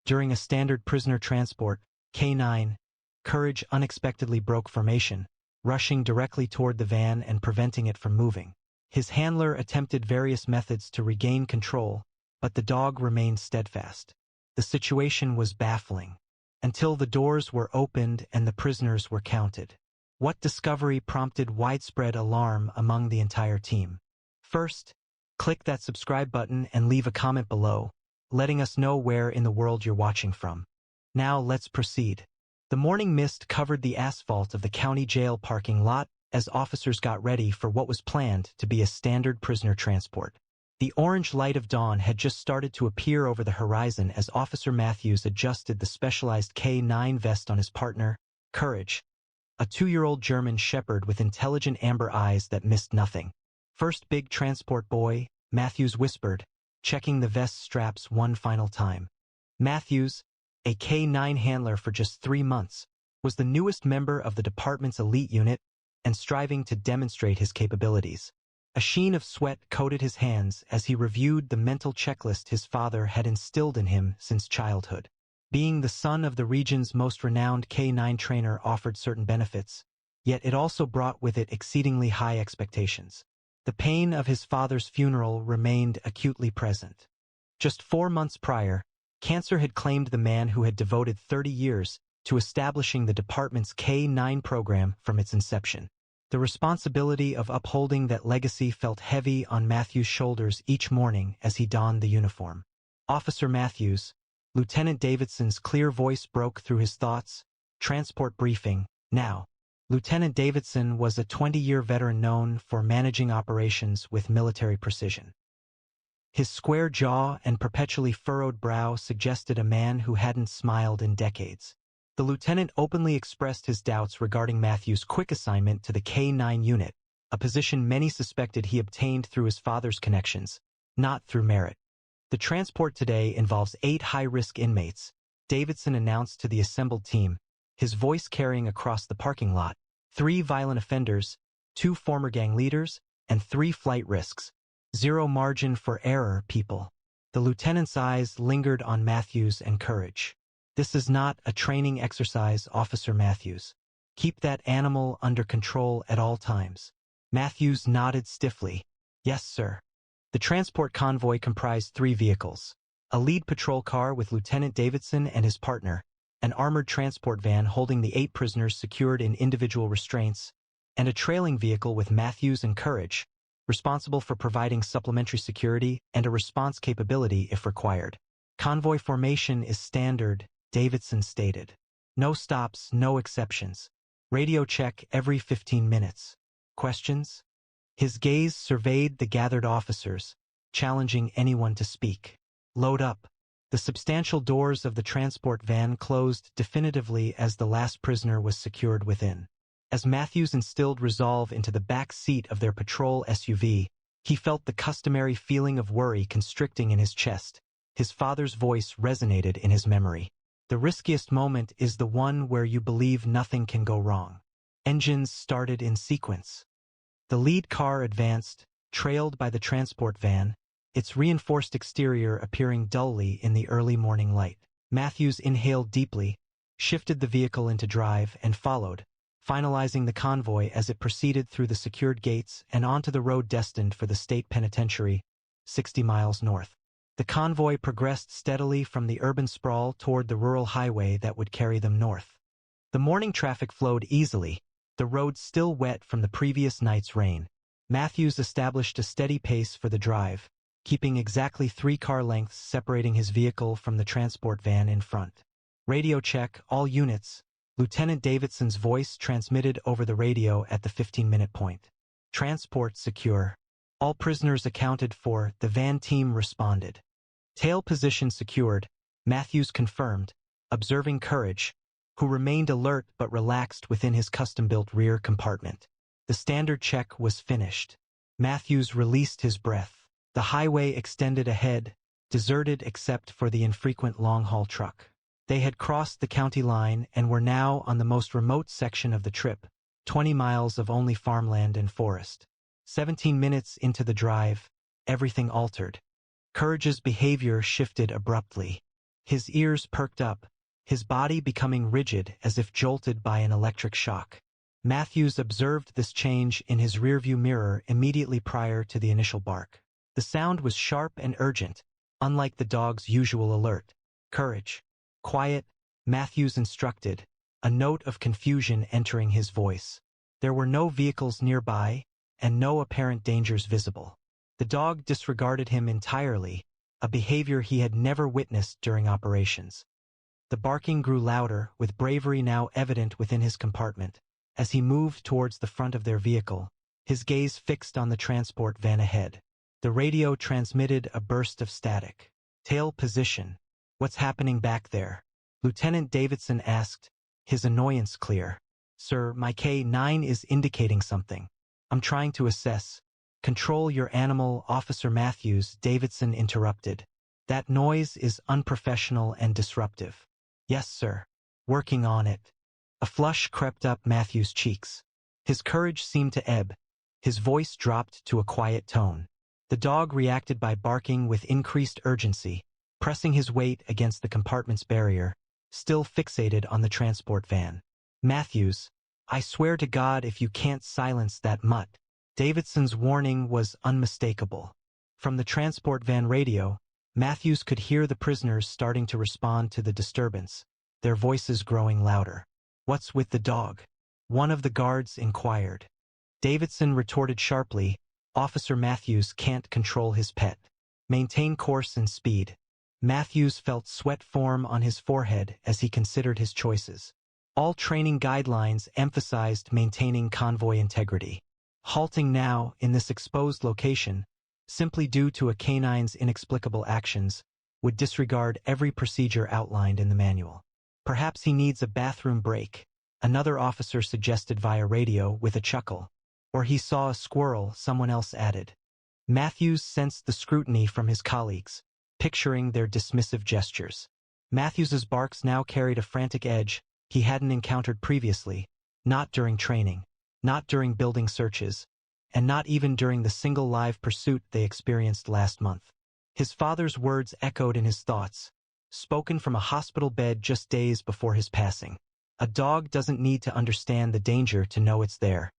During a standard prisoner transport, K9, Courage unexpectedly broke formation, rushing directly toward the van and preventing it from moving. His handler attempted various methods to regain control, but the dog remained steadfast. The situation was baffling, until the doors were opened and the prisoners were counted. What discovery prompted widespread alarm among the entire team? First, click that subscribe button and leave a comment below, letting us know where in the world you're watching from. Now let's proceed. The morning mist covered the asphalt of the county jail parking lot as officers got ready for what was planned to be a standard prisoner transport. The orange light of dawn had just started to appear over the horizon as Officer Matthews adjusted the specialized K9 vest on his partner, Courage, a 2-year-old German shepherd with intelligent amber eyes that missed nothing. "First big transport, boy," Matthews whispered, checking the vest straps one final time. Matthews, a K9 handler for just 3 months, was the newest member of the department's elite unit and striving to demonstrate his capabilities. A sheen of sweat coated his hands as he reviewed the mental checklist his father had instilled in him since childhood. Being the son of the region's most renowned K9 trainer offered certain benefits, yet it also brought with it exceedingly high expectations. The pain of his father's funeral remained acutely present. Just 4 months prior, cancer had claimed the man who had devoted 30 years to establishing the department's K9 program from its inception. The responsibility of upholding that legacy felt heavy on Matthews' shoulders each morning as he donned the uniform. "Officer Matthews," Lieutenant Davidson's clear voice broke through his thoughts. "Transport briefing, now." Lieutenant Davidson was a 20-year veteran known for managing operations with military precision. His square jaw and perpetually furrowed brow suggested a man who hadn't smiled in decades. The lieutenant openly expressed his doubts regarding Matthews' quick assignment to the K9 unit, a position many suspected he obtained through his father's connections, not through merit. "The transport today involves 8 high-risk inmates," Davidson announced to the assembled team, his voice carrying across the parking lot. 3 violent offenders, 2 former gang leaders, and 3 flight risks. Zero margin for error, people. The lieutenant's eyes lingered on Matthews and Courage. "This is not a training exercise, Officer Matthews. Keep that animal under control at all times." Matthews nodded stiffly. "Yes, sir." The transport convoy comprised 3 vehicles: a lead patrol car with Lieutenant Davidson and his partner, an armored transport van holding the 8 prisoners secured in individual restraints, and a trailing vehicle with Matthews and Courage, responsible for providing supplementary security and a response capability if required. "Convoy formation is standard," Davidson stated. "No stops, no exceptions. Radio check every 15 minutes. Questions?" His gaze surveyed the gathered officers, challenging anyone to speak. "Load up." The substantial doors of the transport van closed definitively as the last prisoner was secured within. As Matthews instilled resolve into the back seat of their patrol SUV, he felt the customary feeling of worry constricting in his chest. His father's voice resonated in his memory. "The riskiest moment is the one where you believe nothing can go wrong." Engines started in sequence. The lead car advanced, trailed by the transport van, its reinforced exterior appearing dully in the early morning light. Matthews inhaled deeply, shifted the vehicle into drive, and followed, finalizing the convoy as it proceeded through the secured gates and onto the road destined for the state penitentiary, 60 miles north. The convoy progressed steadily from the urban sprawl toward the rural highway that would carry them north. The morning traffic flowed easily, the road still wet from the previous night's rain. Matthews established a steady pace for the drive, keeping exactly 3 car lengths separating his vehicle from the transport van in front. "Radio check, all units," Lieutenant Davidson's voice transmitted over the radio at the 15-minute point. "Transport secure. All prisoners accounted for," the van team responded. "Tail position secured," Matthews confirmed, observing Courage, who remained alert but relaxed within his custom-built rear compartment. The standard check was finished. Matthews released his breath. The highway extended ahead, deserted except for the infrequent long-haul truck. They had crossed the county line and were now on the most remote section of the trip, 20 miles of only farmland and forest. 17 minutes into the drive, everything altered. Courage's behavior shifted abruptly. His ears perked up, his body becoming rigid as if jolted by an electric shock. Matthews observed this change in his rearview mirror immediately prior to the initial bark. The sound was sharp and urgent, unlike the dog's usual alert. Courage. Quiet, Matthews instructed, a note of confusion entering his voice. There were no vehicles nearby, and no apparent dangers visible. The dog disregarded him entirely, a behavior he had never witnessed during operations. The barking grew louder, with bravery now evident within his compartment. As he moved towards the front of their vehicle, his gaze fixed on the transport van ahead. The radio transmitted a burst of static. Tail position. What's happening back there? Lieutenant Davidson asked, his annoyance clear. Sir, my K9 is indicating something. I'm trying to assess. Control your animal, Officer Matthews, Davidson interrupted. That noise is unprofessional and disruptive. Yes, sir. Working on it. A flush crept up Matthews' cheeks. His courage seemed to ebb. His voice dropped to a quiet tone. The dog reacted by barking with increased urgency, pressing his weight against the compartment's barrier, still fixated on the transport van. Matthews, I swear to God if you can't silence that mutt. Davidson's warning was unmistakable. From the transport van radio, Matthews could hear the prisoners starting to respond to the disturbance, their voices growing louder. What's with the dog? One of the guards inquired. Davidson retorted sharply, Officer Matthews can't control his pet. Maintain course and speed. Matthews felt sweat form on his forehead as he considered his choices. All training guidelines emphasized maintaining convoy integrity. Halting now, in this exposed location, simply due to a canine's inexplicable actions, would disregard every procedure outlined in the manual. Perhaps he needs a bathroom break, another officer suggested via radio with a chuckle. Or he saw a squirrel, someone else added. Matthews sensed the scrutiny from his colleagues, picturing their dismissive gestures. Matthews's barks now carried a frantic edge he hadn't encountered previously, not during training, not during building searches, and not even during the single live pursuit they experienced last month. His father's words echoed in his thoughts, spoken from a hospital bed just days before his passing. A dog doesn't need to understand the danger to know it's there.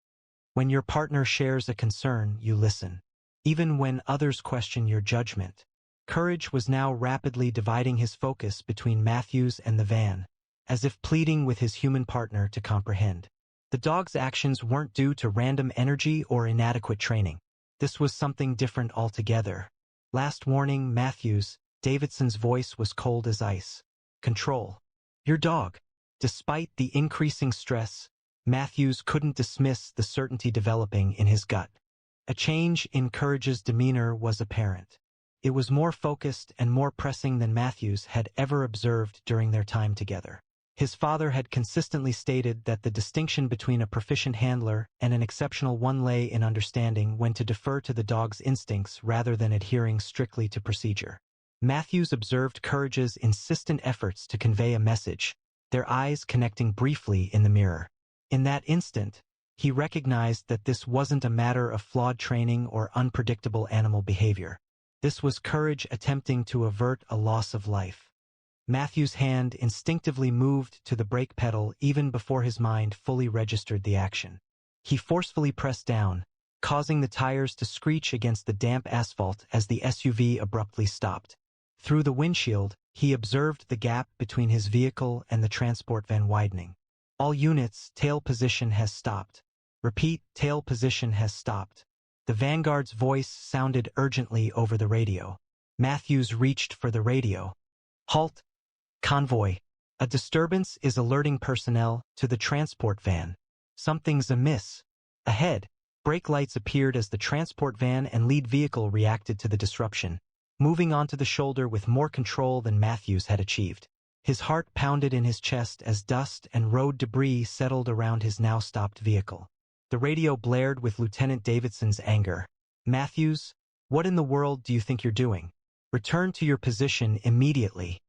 When your partner shares a concern, you listen. Even when others question your judgment. Courage was now rapidly dividing his focus between Matthews and the van, as if pleading with his human partner to comprehend. The dog's actions weren't due to random energy or inadequate training. This was something different altogether. Last warning, Matthews, Davidson's voice was cold as ice. Control. Your dog. Despite the increasing stress, Matthews couldn't dismiss the certainty developing in his gut. A change in Courage's demeanor was apparent. It was more focused and more pressing than Matthews had ever observed during their time together. His father had consistently stated that the distinction between a proficient handler and an exceptional one lay in understanding when to defer to the dog's instincts rather than adhering strictly to procedure. Matthews observed Courage's insistent efforts to convey a message, their eyes connecting briefly in the mirror. In that instant, he recognized that this wasn't a matter of flawed training or unpredictable animal behavior. This was Courage attempting to avert a loss of life. Matthew's hand instinctively moved to the brake pedal even before his mind fully registered the action. He forcefully pressed down, causing the tires to screech against the damp asphalt as the SUV abruptly stopped. Through the windshield, he observed the gap between his vehicle and the transport van widening. All units, tail position has stopped. Repeat, tail position has stopped. The Vanguard's voice sounded urgently over the radio. Matthews reached for the radio. Halt. Convoy. A disturbance is alerting personnel to the transport van. Something's amiss. Ahead, brake lights appeared as the transport van and lead vehicle reacted to the disruption, moving onto the shoulder with more control than Matthews had achieved. His heart pounded in his chest as dust and road debris settled around his now stopped vehicle. The radio blared with Lieutenant Davidson's anger. Matthews, what in the world do you think you're doing? Return to your position immediately.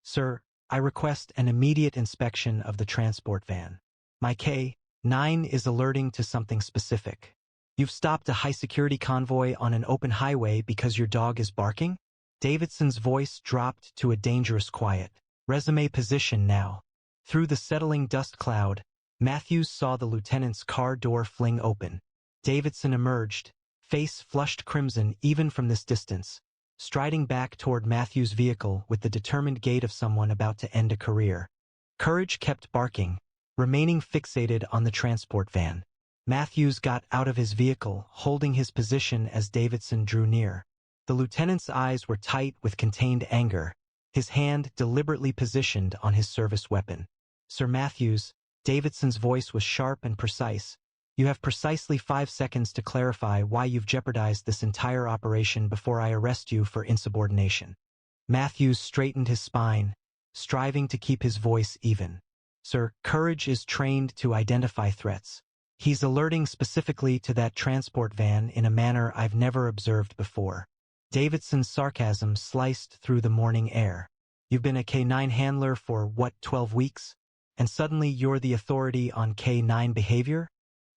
Sir, I request an immediate inspection of the transport van. My K9 is alerting to something specific. You've stopped a high-security convoy on an open highway because your dog is barking? Davidson's voice dropped to a dangerous quiet. Resume position now. Through the settling dust cloud, Matthews saw the lieutenant's car door fling open. Davidson emerged, face flushed crimson even from this distance, striding back toward Matthews' vehicle with the determined gait of someone about to end a career. Courage kept barking, remaining fixated on the transport van. Matthews got out of his vehicle, holding his position as Davidson drew near. The lieutenant's eyes were tight with contained anger, his hand deliberately positioned on his service weapon. Sir Matthews, Davidson's voice was sharp and precise. You have precisely 5 seconds to clarify why you've jeopardized this entire operation before I arrest you for insubordination. Matthews straightened his spine, striving to keep his voice even. Sir, Courage is trained to identify threats. He's alerting specifically to that transport van in a manner I've never observed before. Davidson's sarcasm sliced through the morning air. You've been a K9 handler for, 12 weeks? And suddenly you're the authority on K9 behavior?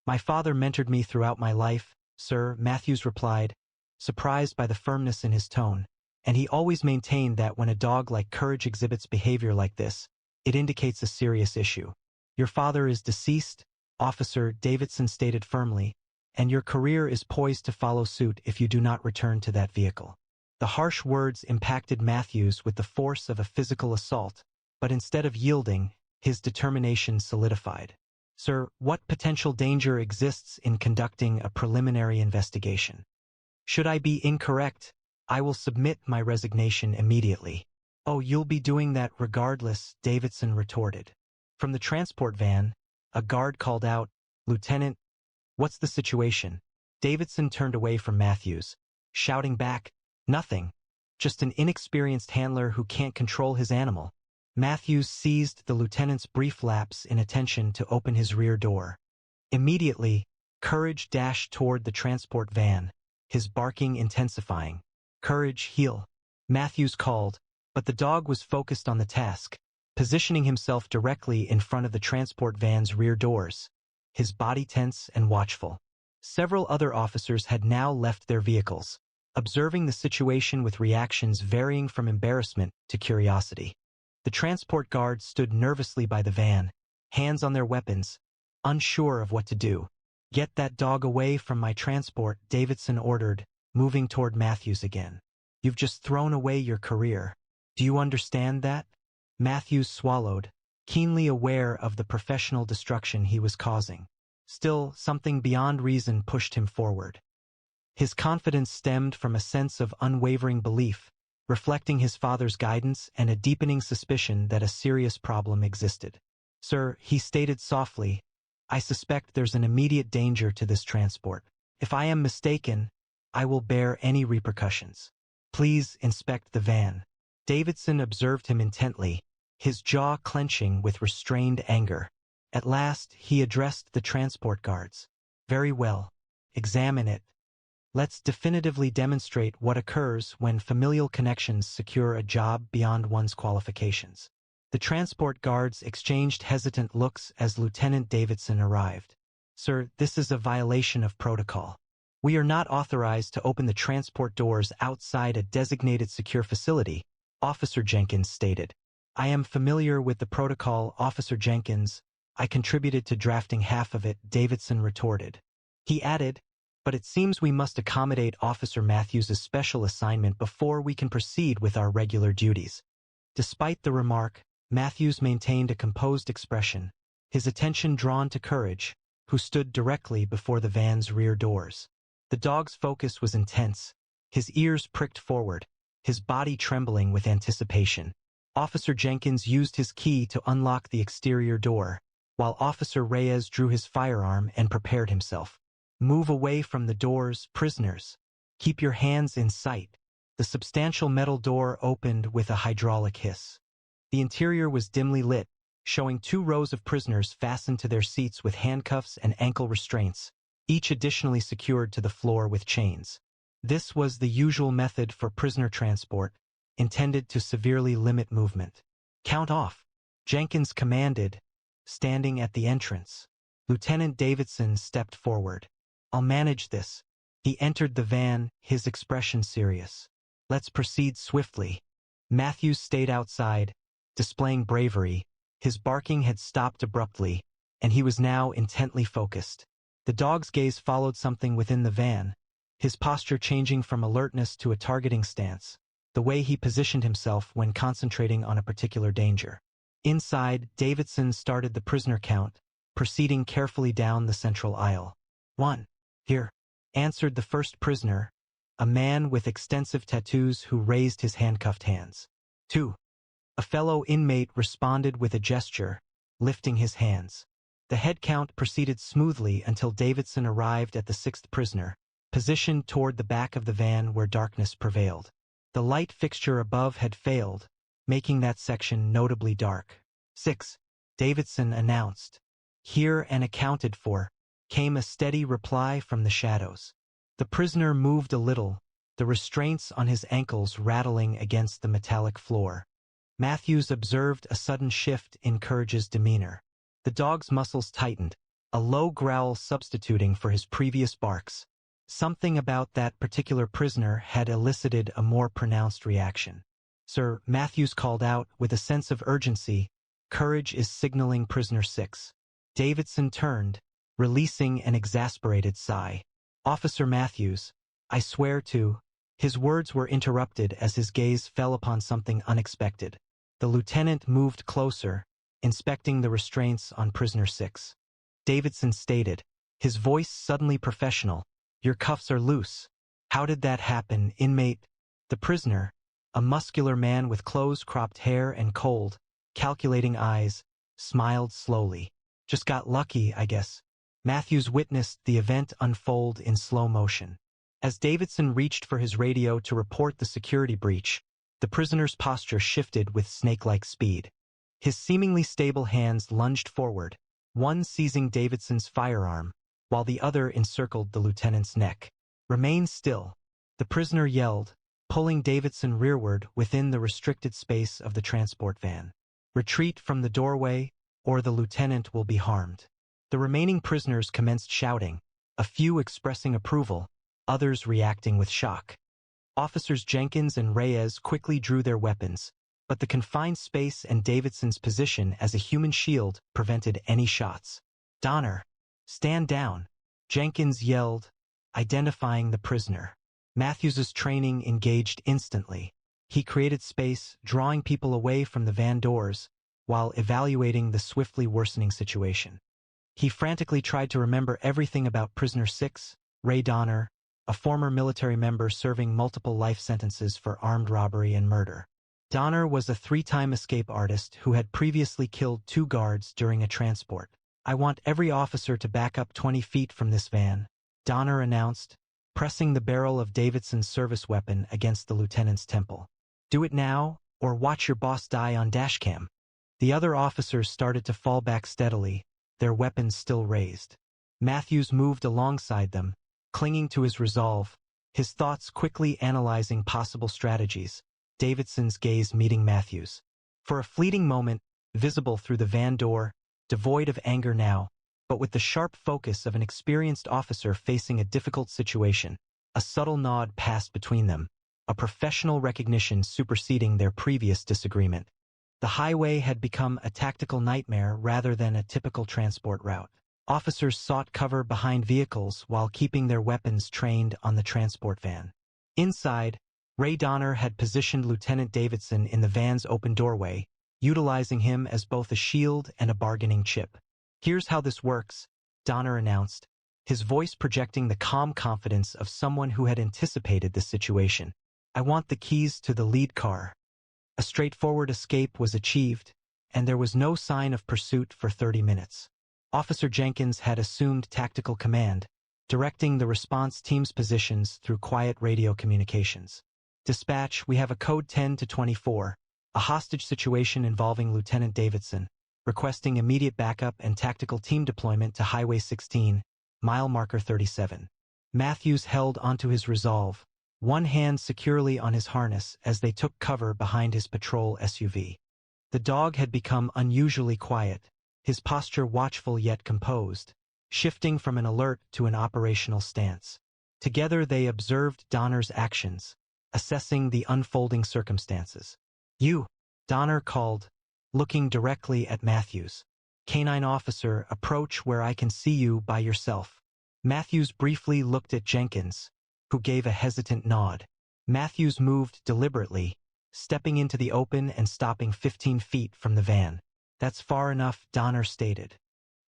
My father mentored me throughout my life, sir, Matthews replied, surprised by the firmness in his tone, and he always maintained that when a dog like Courage exhibits behavior like this, it indicates a serious issue. Your father is deceased, Officer Davidson stated firmly, and your career is poised to follow suit if you do not return to that vehicle. The harsh words impacted Matthews with the force of a physical assault, but instead of yielding, his determination solidified. Sir, what potential danger exists in conducting a preliminary investigation? Should I be incorrect, I will submit my resignation immediately. Oh, you'll be doing that regardless, Davidson retorted. From the transport van, a guard called out, Lieutenant, what's the situation? Davidson turned away from Matthews, shouting back, nothing, just an inexperienced handler who can't control his animal. Matthews seized the lieutenant's brief lapse in attention to open his rear door. Immediately, Courage dashed toward the transport van, his barking intensifying. Courage, heel. Matthews called, but the dog was focused on the task, positioning himself directly in front of the transport van's rear doors, his body tense and watchful. Several other officers had now left their vehicles, observing the situation with reactions varying from embarrassment to curiosity. The transport guards stood nervously by the van, hands on their weapons, unsure of what to do. Get that dog away from my transport, Davidson ordered, moving toward Matthews again. You've just thrown away your career. Do you understand that? Matthews swallowed, keenly aware of the professional destruction he was causing. Still, something beyond reason pushed him forward. His confidence stemmed from a sense of unwavering belief, reflecting his father's guidance and a deepening suspicion that a serious problem existed. Sir, he stated softly, I suspect there's an immediate danger to this transport. If I am mistaken, I will bear any repercussions. Please inspect the van. Davidson observed him intently, his jaw clenching with restrained anger. At last, he addressed the transport guards. Very well. Examine it. Let's definitively demonstrate what occurs when familial connections secure a job beyond one's qualifications. The transport guards exchanged hesitant looks as Lieutenant Davidson arrived. Sir, this is a violation of protocol. We are not authorized to open the transport doors outside a designated secure facility, Officer Jenkins stated. I am familiar with the protocol, Officer Jenkins. I contributed to drafting half of it, Davidson retorted. He added, but it seems we must accommodate Officer Matthews' special assignment before we can proceed with our regular duties. Despite the remark, Matthews maintained a composed expression, his attention drawn to Courage, who stood directly before the van's rear doors. The dog's focus was intense, his ears pricked forward, his body trembling with anticipation. Officer Jenkins used his key to unlock the exterior door, while Officer Reyes drew his firearm and prepared himself. Move away from the doors, prisoners. Keep your hands in sight. The substantial metal door opened with a hydraulic hiss. The interior was dimly lit, showing 2 rows of prisoners fastened to their seats with handcuffs and ankle restraints, each additionally secured to the floor with chains. This was the usual method for prisoner transport, intended to severely limit movement. Count off, Jenkins commanded, standing at the entrance. Lieutenant Davidson stepped forward. I'll manage this. He entered the van, his expression serious. Let's proceed swiftly. Matthews stayed outside, displaying bravery. His barking had stopped abruptly, and he was now intently focused. The dog's gaze followed something within the van, his posture changing from alertness to a targeting stance, the way he positioned himself when concentrating on a particular danger. Inside, Davidson started the prisoner count, proceeding carefully down the central aisle. 1. Here, answered the first prisoner, a man with extensive tattoos who raised his handcuffed hands. 2. A fellow inmate responded with a gesture, lifting his hands. The head count proceeded smoothly until Davidson arrived at the sixth prisoner, positioned toward the back of the van where darkness prevailed. The light fixture above had failed, making that section notably dark. 6. Davidson announced. Here and accounted for, came a steady reply from the shadows. The prisoner moved a little, the restraints on his ankles rattling against the metallic floor. Matthews observed a sudden shift in Courage's demeanor. The dog's muscles tightened, a low growl substituting for his previous barks. Something about that particular prisoner had elicited a more pronounced reaction. Sir, Matthews called out with a sense of urgency, Courage is signaling prisoner 6. Davidson turned, releasing an exasperated sigh. Officer Matthews, I swear to... His words were interrupted as his gaze fell upon something unexpected. The lieutenant moved closer, inspecting the restraints on prisoner 6. Davidson stated, his voice suddenly professional, your cuffs are loose. How did that happen, inmate? The prisoner, a muscular man with close-cropped hair and cold, calculating eyes, smiled slowly. Just got lucky, I guess. Matthews witnessed the event unfold in slow motion. As Davidson reached for his radio to report the security breach, the prisoner's posture shifted with snake-like speed. His seemingly stable hands lunged forward, one seizing Davidson's firearm, while the other encircled the lieutenant's neck. Remain still, the prisoner yelled, pulling Davidson rearward within the restricted space of the transport van. Retreat from the doorway, or the lieutenant will be harmed. The remaining prisoners commenced shouting, a few expressing approval, others reacting with shock. Officers Jenkins and Reyes quickly drew their weapons, but the confined space and Davidson's position as a human shield prevented any shots. Donner, stand down, Jenkins yelled, identifying the prisoner. Matthews's training engaged instantly. He created space, drawing people away from the van doors, while evaluating the swiftly worsening situation. He frantically tried to remember everything about prisoner 6, Ray Donner, a former military member serving multiple life sentences for armed robbery and murder. Donner was a 3-time escape artist who had previously killed 2 guards during a transport. I want every officer to back up 20 feet from this van, Donner announced, pressing the barrel of Davidson's service weapon against the lieutenant's temple. Do it now, or watch your boss die on dashcam. The other officers started to fall back steadily, their weapons still raised. Matthews moved alongside them, clinging to his resolve, his thoughts quickly analyzing possible strategies, Davidson's gaze meeting Matthews. For a fleeting moment, visible through the van door, devoid of anger now, but with the sharp focus of an experienced officer facing a difficult situation, a subtle nod passed between them, a professional recognition superseding their previous disagreement. The highway had become a tactical nightmare rather than a typical transport route. Officers sought cover behind vehicles while keeping their weapons trained on the transport van. Inside, Ray Donner had positioned Lieutenant Davidson in the van's open doorway, utilizing him as both a shield and a bargaining chip. Here's how this works, Donner announced, his voice projecting the calm confidence of someone who had anticipated the situation. I want the keys to the lead car. A straightforward escape was achieved, and there was no sign of pursuit for 30 minutes. Officer Jenkins had assumed tactical command, directing the response team's positions through quiet radio communications. Dispatch, we have a code 10-24, a hostage situation involving Lieutenant Davidson, requesting immediate backup and tactical team deployment to Highway 16, mile marker 37. Matthews held onto his resolve, one hand securely on his harness as they took cover behind his patrol SUV. The dog had become unusually quiet, his posture watchful yet composed, shifting from an alert to an operational stance. Together they observed Donner's actions, assessing the unfolding circumstances. "You," Donner called, looking directly at Matthews. "Canine officer, approach where I can see you by yourself." Matthews briefly looked at Jenkins, who gave a hesitant nod. Matthews moved deliberately, stepping into the open and stopping 15 feet from the van. "That's far enough," Donner stated.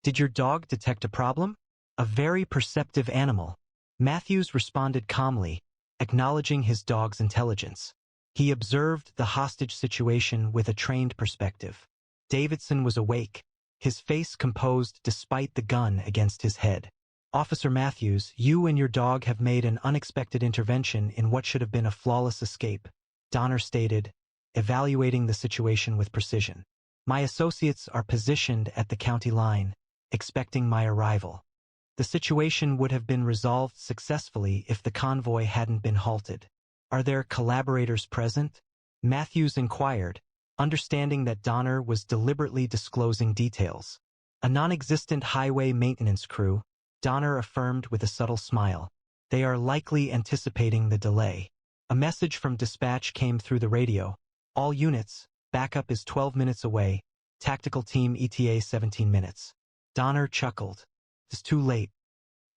"Did your dog detect a problem?" "A very perceptive animal." Matthews responded calmly, acknowledging his dog's intelligence. He observed the hostage situation with a trained perspective. Davidson was awake, his face composed despite the gun against his head. "Officer Matthews, you and your dog have made an unexpected intervention in what should have been a flawless escape," Donner stated, evaluating the situation with precision. "My associates are positioned at the county line, expecting my arrival. The situation would have been resolved successfully if the convoy hadn't been halted." "Are there collaborators present?" Matthews inquired, understanding that Donner was deliberately disclosing details. "A non-existent highway maintenance crew," Donner affirmed with a subtle smile. "They are likely anticipating the delay." A message from dispatch came through the radio. "All units, backup is 12 minutes away. Tactical team ETA 17 minutes. Donner chuckled. "It's too late."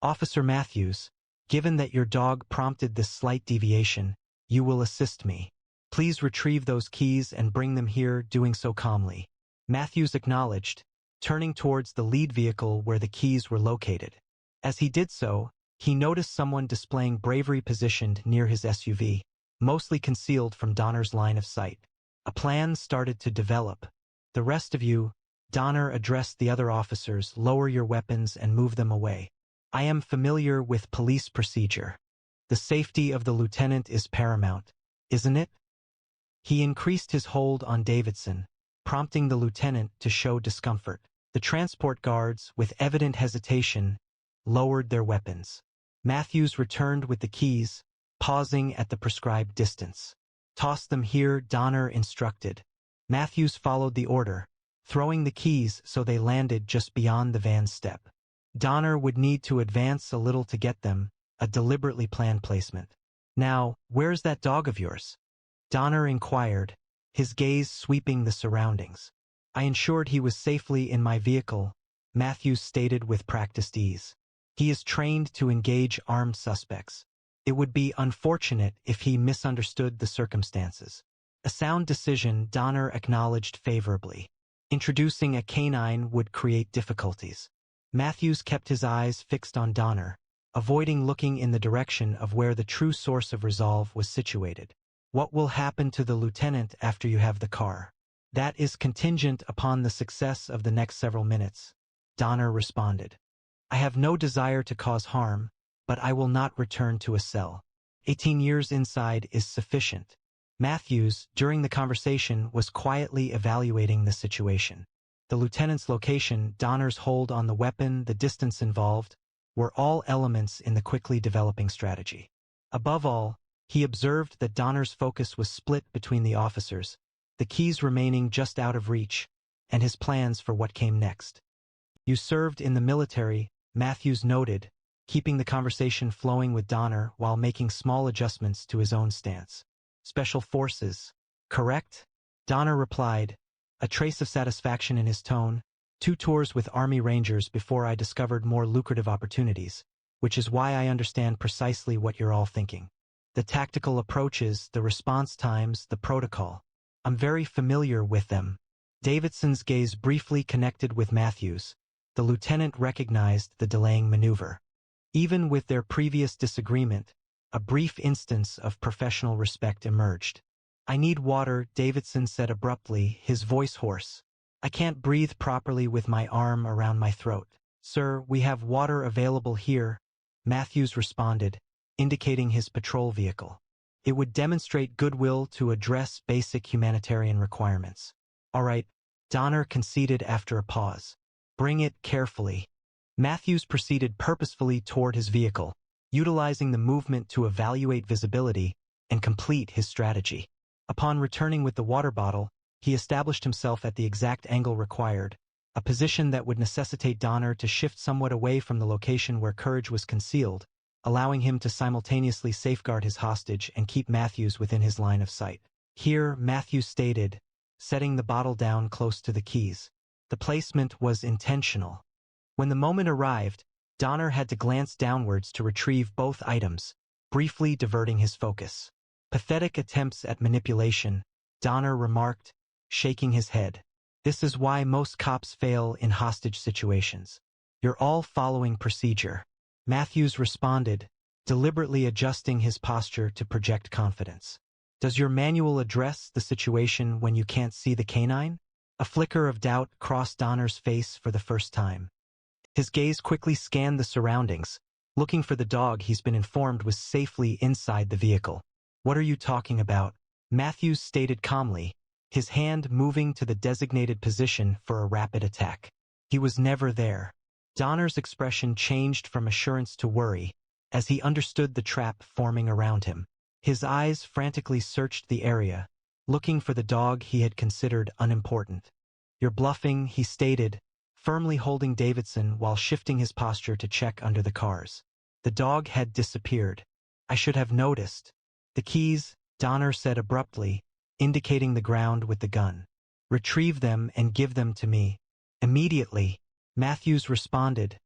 "Officer Matthews, given that your dog prompted this slight deviation, you will assist me. Please retrieve those keys and bring them here, doing so calmly." Matthews acknowledged, turning towards the lead vehicle where the keys were located. As he did so, he noticed someone displaying bravery positioned near his SUV, mostly concealed from Donner's line of sight. A plan started to develop. "The rest of you," Donner addressed the other officers, "lower your weapons and move them away. I am familiar with police procedure. The safety of the lieutenant is paramount, isn't it?" He increased his hold on Davidson, prompting the lieutenant to show discomfort. The transport guards, with evident hesitation, lowered their weapons. Matthews returned with the keys, pausing at the prescribed distance. "Toss them here," Donner instructed. Matthews followed the order, throwing the keys so they landed just beyond the van's step. Donner would need to advance a little to get them, a deliberately planned placement. "Now, where's that dog of yours?" Donner inquired, his gaze sweeping the surroundings. "I ensured he was safely in my vehicle," Matthews stated with practiced ease. "He is trained to engage armed suspects. It would be unfortunate if he misunderstood the circumstances." A sound decision, Donner acknowledged favorably. Introducing a canine would create difficulties. Matthews kept his eyes fixed on Donner, avoiding looking in the direction of where the true source of resolve was situated. "What will happen to the lieutenant after you have the car?" "That is contingent upon the success of the next several minutes," Donner responded. "I have no desire to cause harm, but I will not return to a cell. 18 years inside is sufficient." Matthews, during the conversation, was quietly evaluating the situation. The lieutenant's location, Donner's hold on the weapon, the distance involved, were all elements in the quickly developing strategy. Above all, he observed that Donner's focus was split between the officers, the keys remaining just out of reach, and his plans for what came next. "You served in the military," Matthews noted, keeping the conversation flowing with Donner while making small adjustments to his own stance. "Special Forces, correct?" Donner replied, a trace of satisfaction in his tone. "2 tours with Army Rangers before I discovered more lucrative opportunities, which is why I understand precisely what you're all thinking. The tactical approaches, the response times, the protocol. I'm very familiar with them." Davidson's gaze briefly connected with Matthews. The lieutenant recognized the delaying maneuver. Even with their previous disagreement, a brief instance of professional respect emerged. "I need water," Davidson said abruptly, his voice hoarse. "I can't breathe properly with my arm around my throat." "Sir, we have water available here," Matthews responded, indicating his patrol vehicle. "It would demonstrate goodwill to address basic humanitarian requirements." "All right," Donner conceded after a pause. "Bring it carefully." Matthews proceeded purposefully toward his vehicle, utilizing the movement to evaluate visibility and complete his strategy. Upon returning with the water bottle, he established himself at the exact angle required, a position that would necessitate Donner to shift somewhat away from the location where Courage was concealed, allowing him to simultaneously safeguard his hostage and keep Matthews within his line of sight. Here, Matthews stated, setting the bottle down close to the keys. The placement was intentional. When the moment arrived, Donner had to glance downwards to retrieve both items, briefly diverting his focus. Pathetic attempts at manipulation, Donner remarked, shaking his head. This is why most cops fail in hostage situations. You're all following procedure. Matthews responded, deliberately adjusting his posture to project confidence. Does your manual address the situation when you can't see the canine? A flicker of doubt crossed Donner's face for the first time. His gaze quickly scanned the surroundings, looking for the dog he's been informed was safely inside the vehicle. What are you talking about? Matthews stated calmly, his hand moving to the designated position for a rapid attack. He was never there. Donner's expression changed from assurance to worry, as he understood the trap forming around him. His eyes frantically searched the area, looking for the dog he had considered unimportant. You're bluffing, he stated, firmly holding Davidson while shifting his posture to check under the cars. The dog had disappeared. I should have noticed. The keys, Donner said abruptly, indicating the ground with the gun. Retrieve them and give them to me. Immediately, Matthews responded,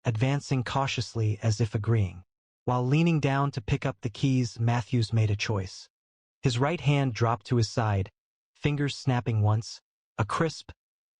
advancing cautiously as if agreeing. While leaning down to pick up the keys, Matthews made a choice. His right hand dropped to his side, fingers snapping once, a crisp,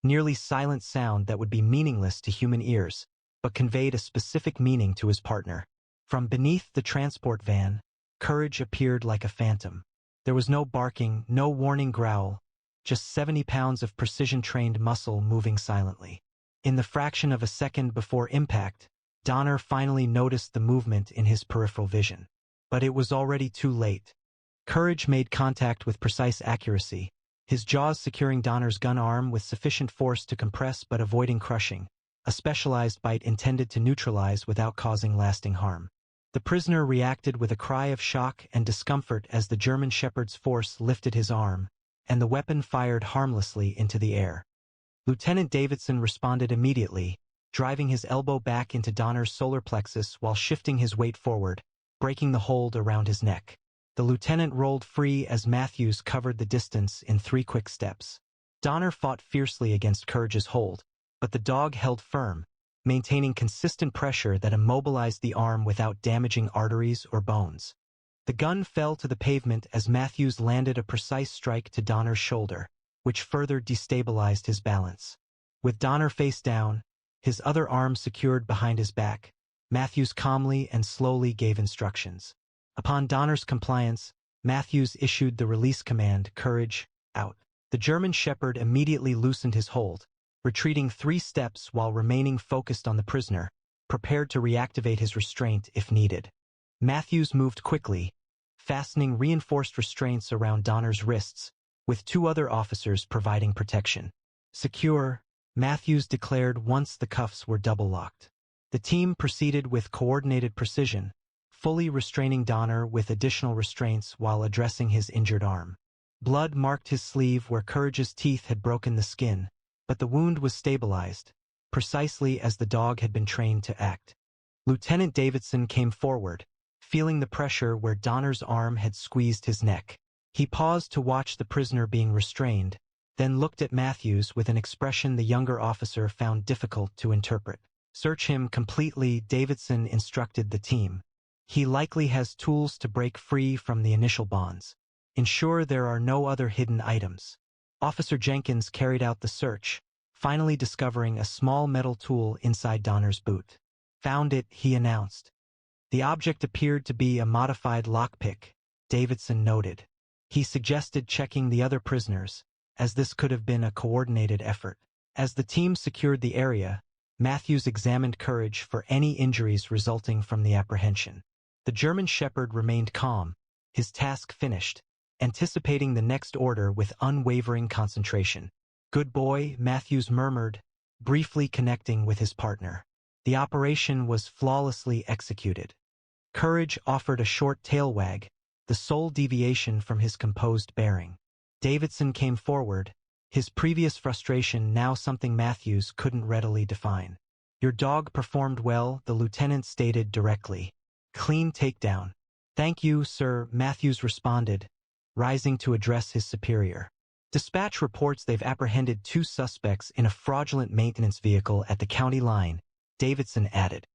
nearly silent sound that would be meaningless to human ears, but conveyed a specific meaning to his partner. From beneath the transport van, Courage appeared like a phantom. There was no barking, no warning growl, just 70 pounds of precision-trained muscle moving silently. In the fraction of a second before impact, Donner finally noticed the movement in his peripheral vision. But it was already too late. Courage made contact with precise accuracy, his jaws securing Donner's gun arm with sufficient force to compress but avoiding crushing, a specialized bite intended to neutralize without causing lasting harm. The prisoner reacted with a cry of shock and discomfort as the German Shepherd's force lifted his arm, and the weapon fired harmlessly into the air. Lieutenant Davidson responded immediately, driving his elbow back into Donner's solar plexus while shifting his weight forward, breaking the hold around his neck. The lieutenant rolled free as Matthews covered the distance in 3 quick steps. Donner fought fiercely against Courage's hold, but the dog held firm, maintaining consistent pressure that immobilized the arm without damaging arteries or bones. The gun fell to the pavement as Matthews landed a precise strike to Donner's shoulder, which further destabilized his balance. With Donner face down, his other arm secured behind his back, Matthews calmly and slowly gave instructions. Upon Donner's compliance, Matthews issued the release command, Courage, out. The German Shepherd immediately loosened his hold, retreating 3 steps while remaining focused on the prisoner, prepared to reactivate his restraint if needed. Matthews moved quickly, fastening reinforced restraints around Donner's wrists, with 2 other officers providing protection. Secure, Matthews declared once the cuffs were double-locked. The team proceeded with coordinated precision, fully restraining Donner with additional restraints while addressing his injured arm. Blood marked his sleeve where Courage's teeth had broken the skin, but the wound was stabilized, precisely as the dog had been trained to act. Lieutenant Davidson came forward, feeling the pressure where Donner's arm had squeezed his neck. He paused to watch the prisoner being restrained, then looked at Matthews with an expression the younger officer found difficult to interpret. Search him completely, Davidson instructed the team. He likely has tools to break free from the initial bonds. Ensure there are no other hidden items. Officer Jenkins carried out the search, finally discovering a small metal tool inside Donner's boot. Found it, he announced. The object appeared to be a modified lockpick, Davidson noted. He suggested checking the other prisoners, as this could have been a coordinated effort. As the team secured the area, Matthews examined Courage for any injuries resulting from the apprehension. The German Shepherd remained calm, his task finished, anticipating the next order with unwavering concentration. Good boy, Matthews murmured, briefly connecting with his partner. The operation was flawlessly executed. Courage offered a short tail wag, the sole deviation from his composed bearing. Davidson came forward, his previous frustration now something Matthews couldn't readily define. Your dog performed well, the lieutenant stated directly. Clean takedown. Thank you, sir, Matthews responded, rising to address his superior. Dispatch reports they've apprehended 2 suspects in a fraudulent maintenance vehicle at the county line, Davidson added.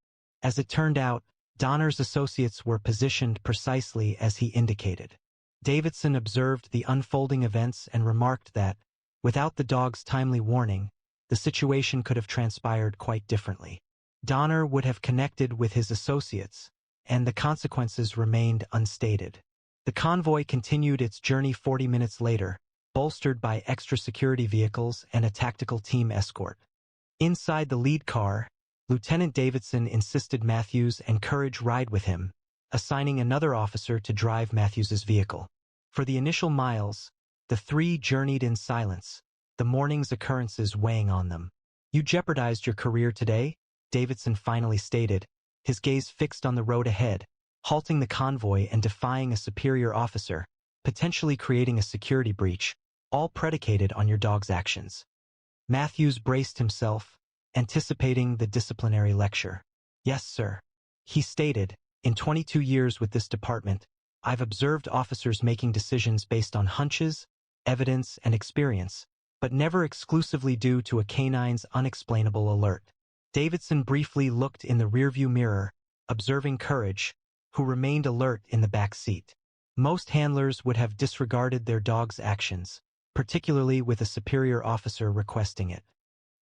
As it turned out, Donner's associates were positioned precisely as he indicated. Davidson observed the unfolding events and remarked that, without the dog's timely warning, the situation could have transpired quite differently. Donner would have connected with his associates, and the consequences remained unstated. The convoy continued its journey 40 minutes later, bolstered by extra security vehicles and a tactical team escort. Inside the lead car, Lieutenant Davidson insisted Matthews and Courage ride with him, assigning another officer to drive Matthews's vehicle. For the initial miles, the 3 journeyed in silence, the morning's occurrences weighing on them. You jeopardized your career today, Davidson finally stated, his gaze fixed on the road ahead, halting the convoy and defying a superior officer, potentially creating a security breach, all predicated on your dog's actions. Matthews braced himself, anticipating the disciplinary lecture. Yes, sir. He stated, in 22 years with this department, I've observed officers making decisions based on hunches, evidence, and experience, but never exclusively due to a canine's unexplainable alert. Davidson briefly looked in the rearview mirror, observing Courage, who remained alert in the back seat. Most handlers would have disregarded their dog's actions, particularly with a superior officer requesting it.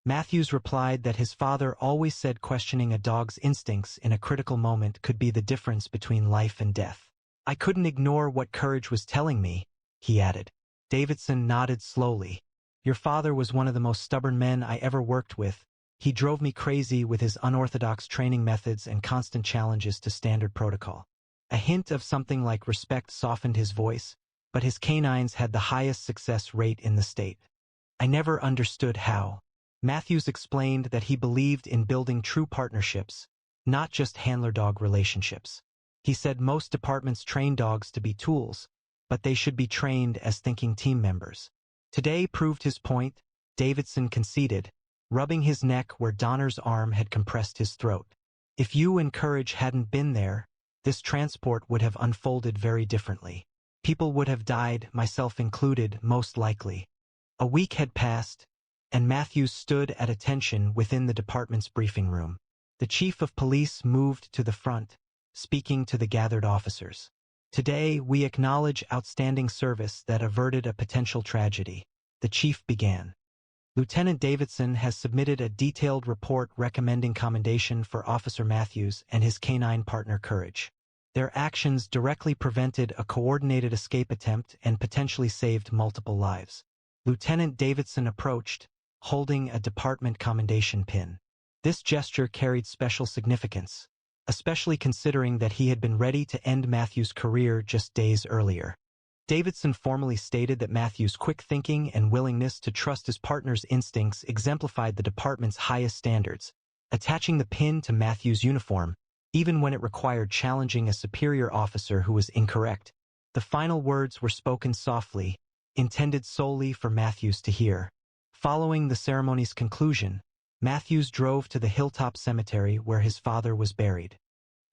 Matthews replied that his father always said questioning a dog's instincts in a critical moment could be the difference between life and death. I couldn't ignore what Courage was telling me, he added. Davidson nodded slowly. Your father was one of the most stubborn men I ever worked with. He drove me crazy with his unorthodox training methods and constant challenges to standard protocol. A hint of something like respect softened his voice, but his canines had the highest success rate in the state. I never understood how. Matthews explained that he believed in building true partnerships, not just handler-dog relationships. He said most departments train dogs to be tools, but they should be trained as thinking team members. Today proved his point, Davidson conceded, rubbing his neck where Donner's arm had compressed his throat. If you and Courage hadn't been there, this transport would have unfolded very differently. People would have died, myself included, most likely. A week had passed, and Matthews stood at attention within the department's briefing room. The chief of police moved to the front, speaking to the gathered officers. Today, we acknowledge outstanding service that averted a potential tragedy, the chief began. Lieutenant Davidson has submitted a detailed report recommending commendation for Officer Matthews and his canine partner Courage. Their actions directly prevented a coordinated escape attempt and potentially saved multiple lives. Lieutenant Davidson approached, holding a department commendation pin. This gesture carried special significance, especially considering that he had been ready to end Matthews' career just days earlier. Davidson formally stated that Matthews' quick thinking and willingness to trust his partner's instincts exemplified the department's highest standards, attaching the pin to Matthews' uniform, even when it required challenging a superior officer who was incorrect. The final words were spoken softly, intended solely for Matthews to hear. Following the ceremony's conclusion, Matthews drove to the Hilltop Cemetery where his father was buried.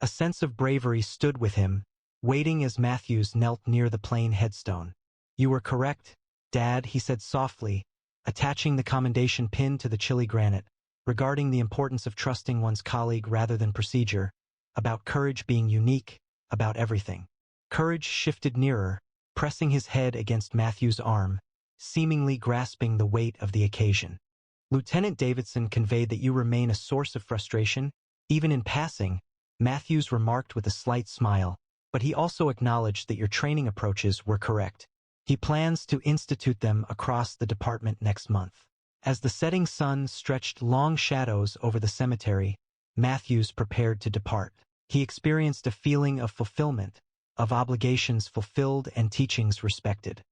A sense of bravery stood with him, waiting as Matthews knelt near the plain headstone. You were correct, Dad, he said softly, attaching the commendation pin to the chilly granite, regarding the importance of trusting one's colleague rather than procedure, about Courage being unique, about everything. Courage shifted nearer, pressing his head against Matthews' arm, seemingly grasping the weight of the occasion. Lieutenant Davidson conveyed that you remain a source of frustration, even in passing, Matthews remarked with a slight smile, but he also acknowledged that your training approaches were correct. He plans to institute them across the department next month. As the setting sun stretched long shadows over the cemetery, Matthews prepared to depart. He experienced a feeling of fulfillment, of obligations fulfilled and teachings respected.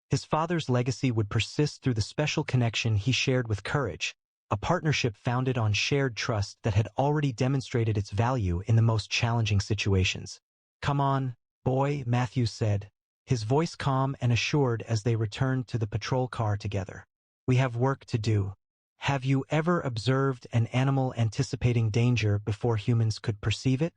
His father's legacy would persist through the special connection he shared with Courage, a partnership founded on shared trust that had already demonstrated its value in the most challenging situations. Come on, boy, Matthews said, his voice calm and assured as they returned to the patrol car together. We have work to do. Have you ever observed an animal anticipating danger before humans could perceive it?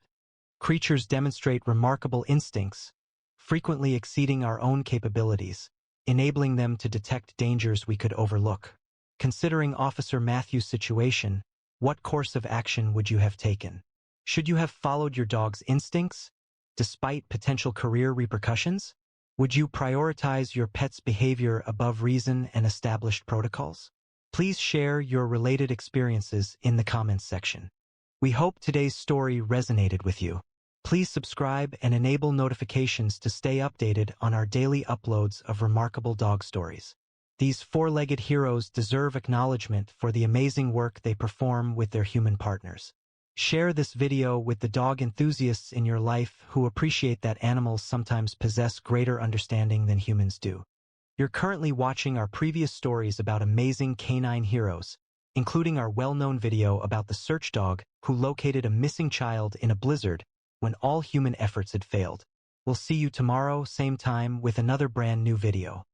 Creatures demonstrate remarkable instincts, frequently exceeding our own capabilities, enabling them to detect dangers we could overlook. Considering Officer Matthew's situation, what course of action would you have taken? Should you have followed your dog's instincts, despite potential career repercussions? Would you prioritize your pet's behavior above reason and established protocols? Please share your related experiences in the comments section. We hope today's story resonated with you. Please subscribe and enable notifications to stay updated on our daily uploads of remarkable dog stories. These four-legged heroes deserve acknowledgement for the amazing work they perform with their human partners. Share this video with the dog enthusiasts in your life who appreciate that animals sometimes possess greater understanding than humans do. You're currently watching our previous stories about amazing canine heroes, including our well-known video about the search dog who located a missing child in a blizzard when all human efforts had failed. We'll see you tomorrow, same time, with another brand new video.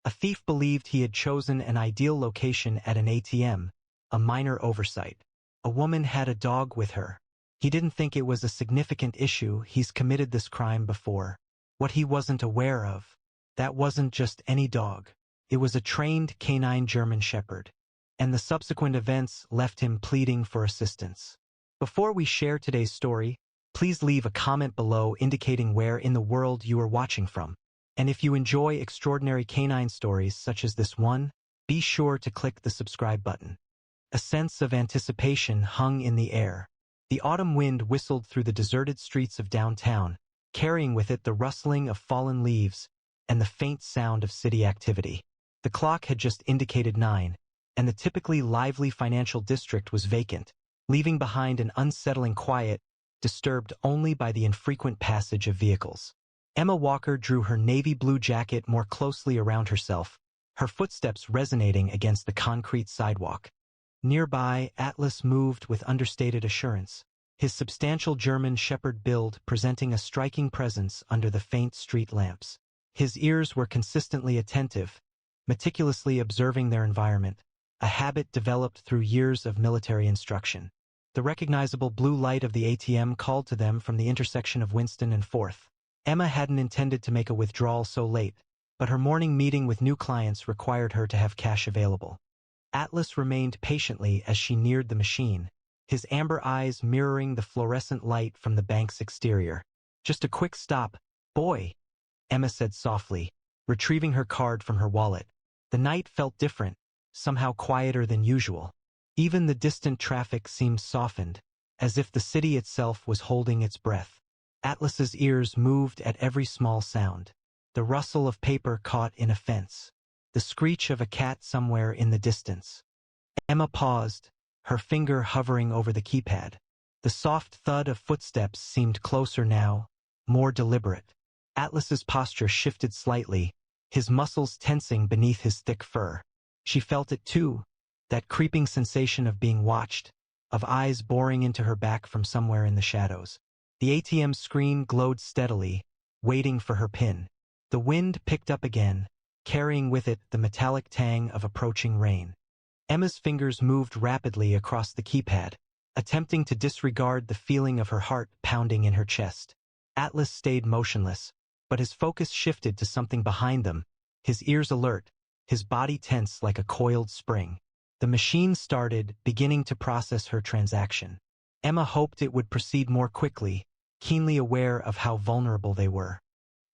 A thief believed he had chosen an ideal location at an ATM, a minor oversight. A woman had a dog with her. He didn't think it was a significant issue. He's committed this crime before. What he wasn't aware of, that wasn't just any dog. It was a trained canine German Shepherd. And the subsequent events left him pleading for assistance. Before we share today's story, please leave a comment below indicating where in the world you are watching from. And if you enjoy extraordinary canine stories such as this one, be sure to click the subscribe button. A sense of anticipation hung in the air. The autumn wind whistled through the deserted streets of downtown, carrying with it the rustling of fallen leaves and the faint sound of city activity. The clock had just indicated 9, and the typically lively financial district was vacant, leaving behind an unsettling quiet, disturbed only by the infrequent passage of vehicles. Emma Walker drew her navy blue jacket more closely around herself, her footsteps resonating against the concrete sidewalk. Nearby, Atlas moved with understated assurance, his substantial German Shepherd build presenting a striking presence under the faint street lamps. His ears were consistently attentive, meticulously observing their environment, a habit developed through years of military instruction. The recognizable blue light of the ATM called to them from the intersection of Winston and 4th. Emma hadn't intended to make a withdrawal so late, but her morning meeting with new clients required her to have cash available. Atlas remained patiently as she neared the machine, his amber eyes mirroring the fluorescent light from the bank's exterior. "Just a quick stop, boy," Emma said softly, retrieving her card from her wallet. The night felt different, somehow quieter than usual. Even the distant traffic seemed softened, as if the city itself was holding its breath. Atlas's ears moved at every small sound. The rustle of paper caught in a fence. The screech of a cat somewhere in the distance. Emma paused, her finger hovering over the keypad. The soft thud of footsteps seemed closer now, more deliberate. Atlas's posture shifted slightly, his muscles tensing beneath his thick fur. She felt it too, that creeping sensation of being watched, of eyes boring into her back from somewhere in the shadows. The ATM screen glowed steadily, waiting for her pin. The wind picked up again, carrying with it the metallic tang of approaching rain. Emma's fingers moved rapidly across the keypad, attempting to disregard the feeling of her heart pounding in her chest. Atlas stayed motionless, but his focus shifted to something behind them, his ears alert, his body tense like a coiled spring. The machine started, beginning to process her transaction. Emma hoped it would proceed more quickly, keenly aware of how vulnerable they were.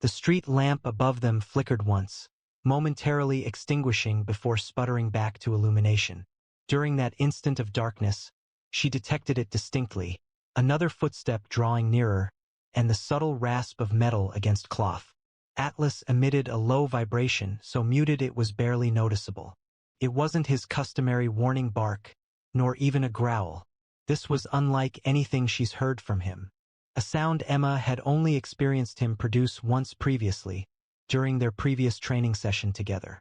The street lamp above them flickered once, momentarily extinguishing before sputtering back to illumination. During that instant of darkness, she detected it distinctly, another footstep drawing nearer, and the subtle rasp of metal against cloth. Atlas emitted a low vibration so muted it was barely noticeable. It wasn't his customary warning bark, nor even a growl. This was unlike anything she's heard from him. A sound Emma had only experienced him produce once previously, during their previous training session together.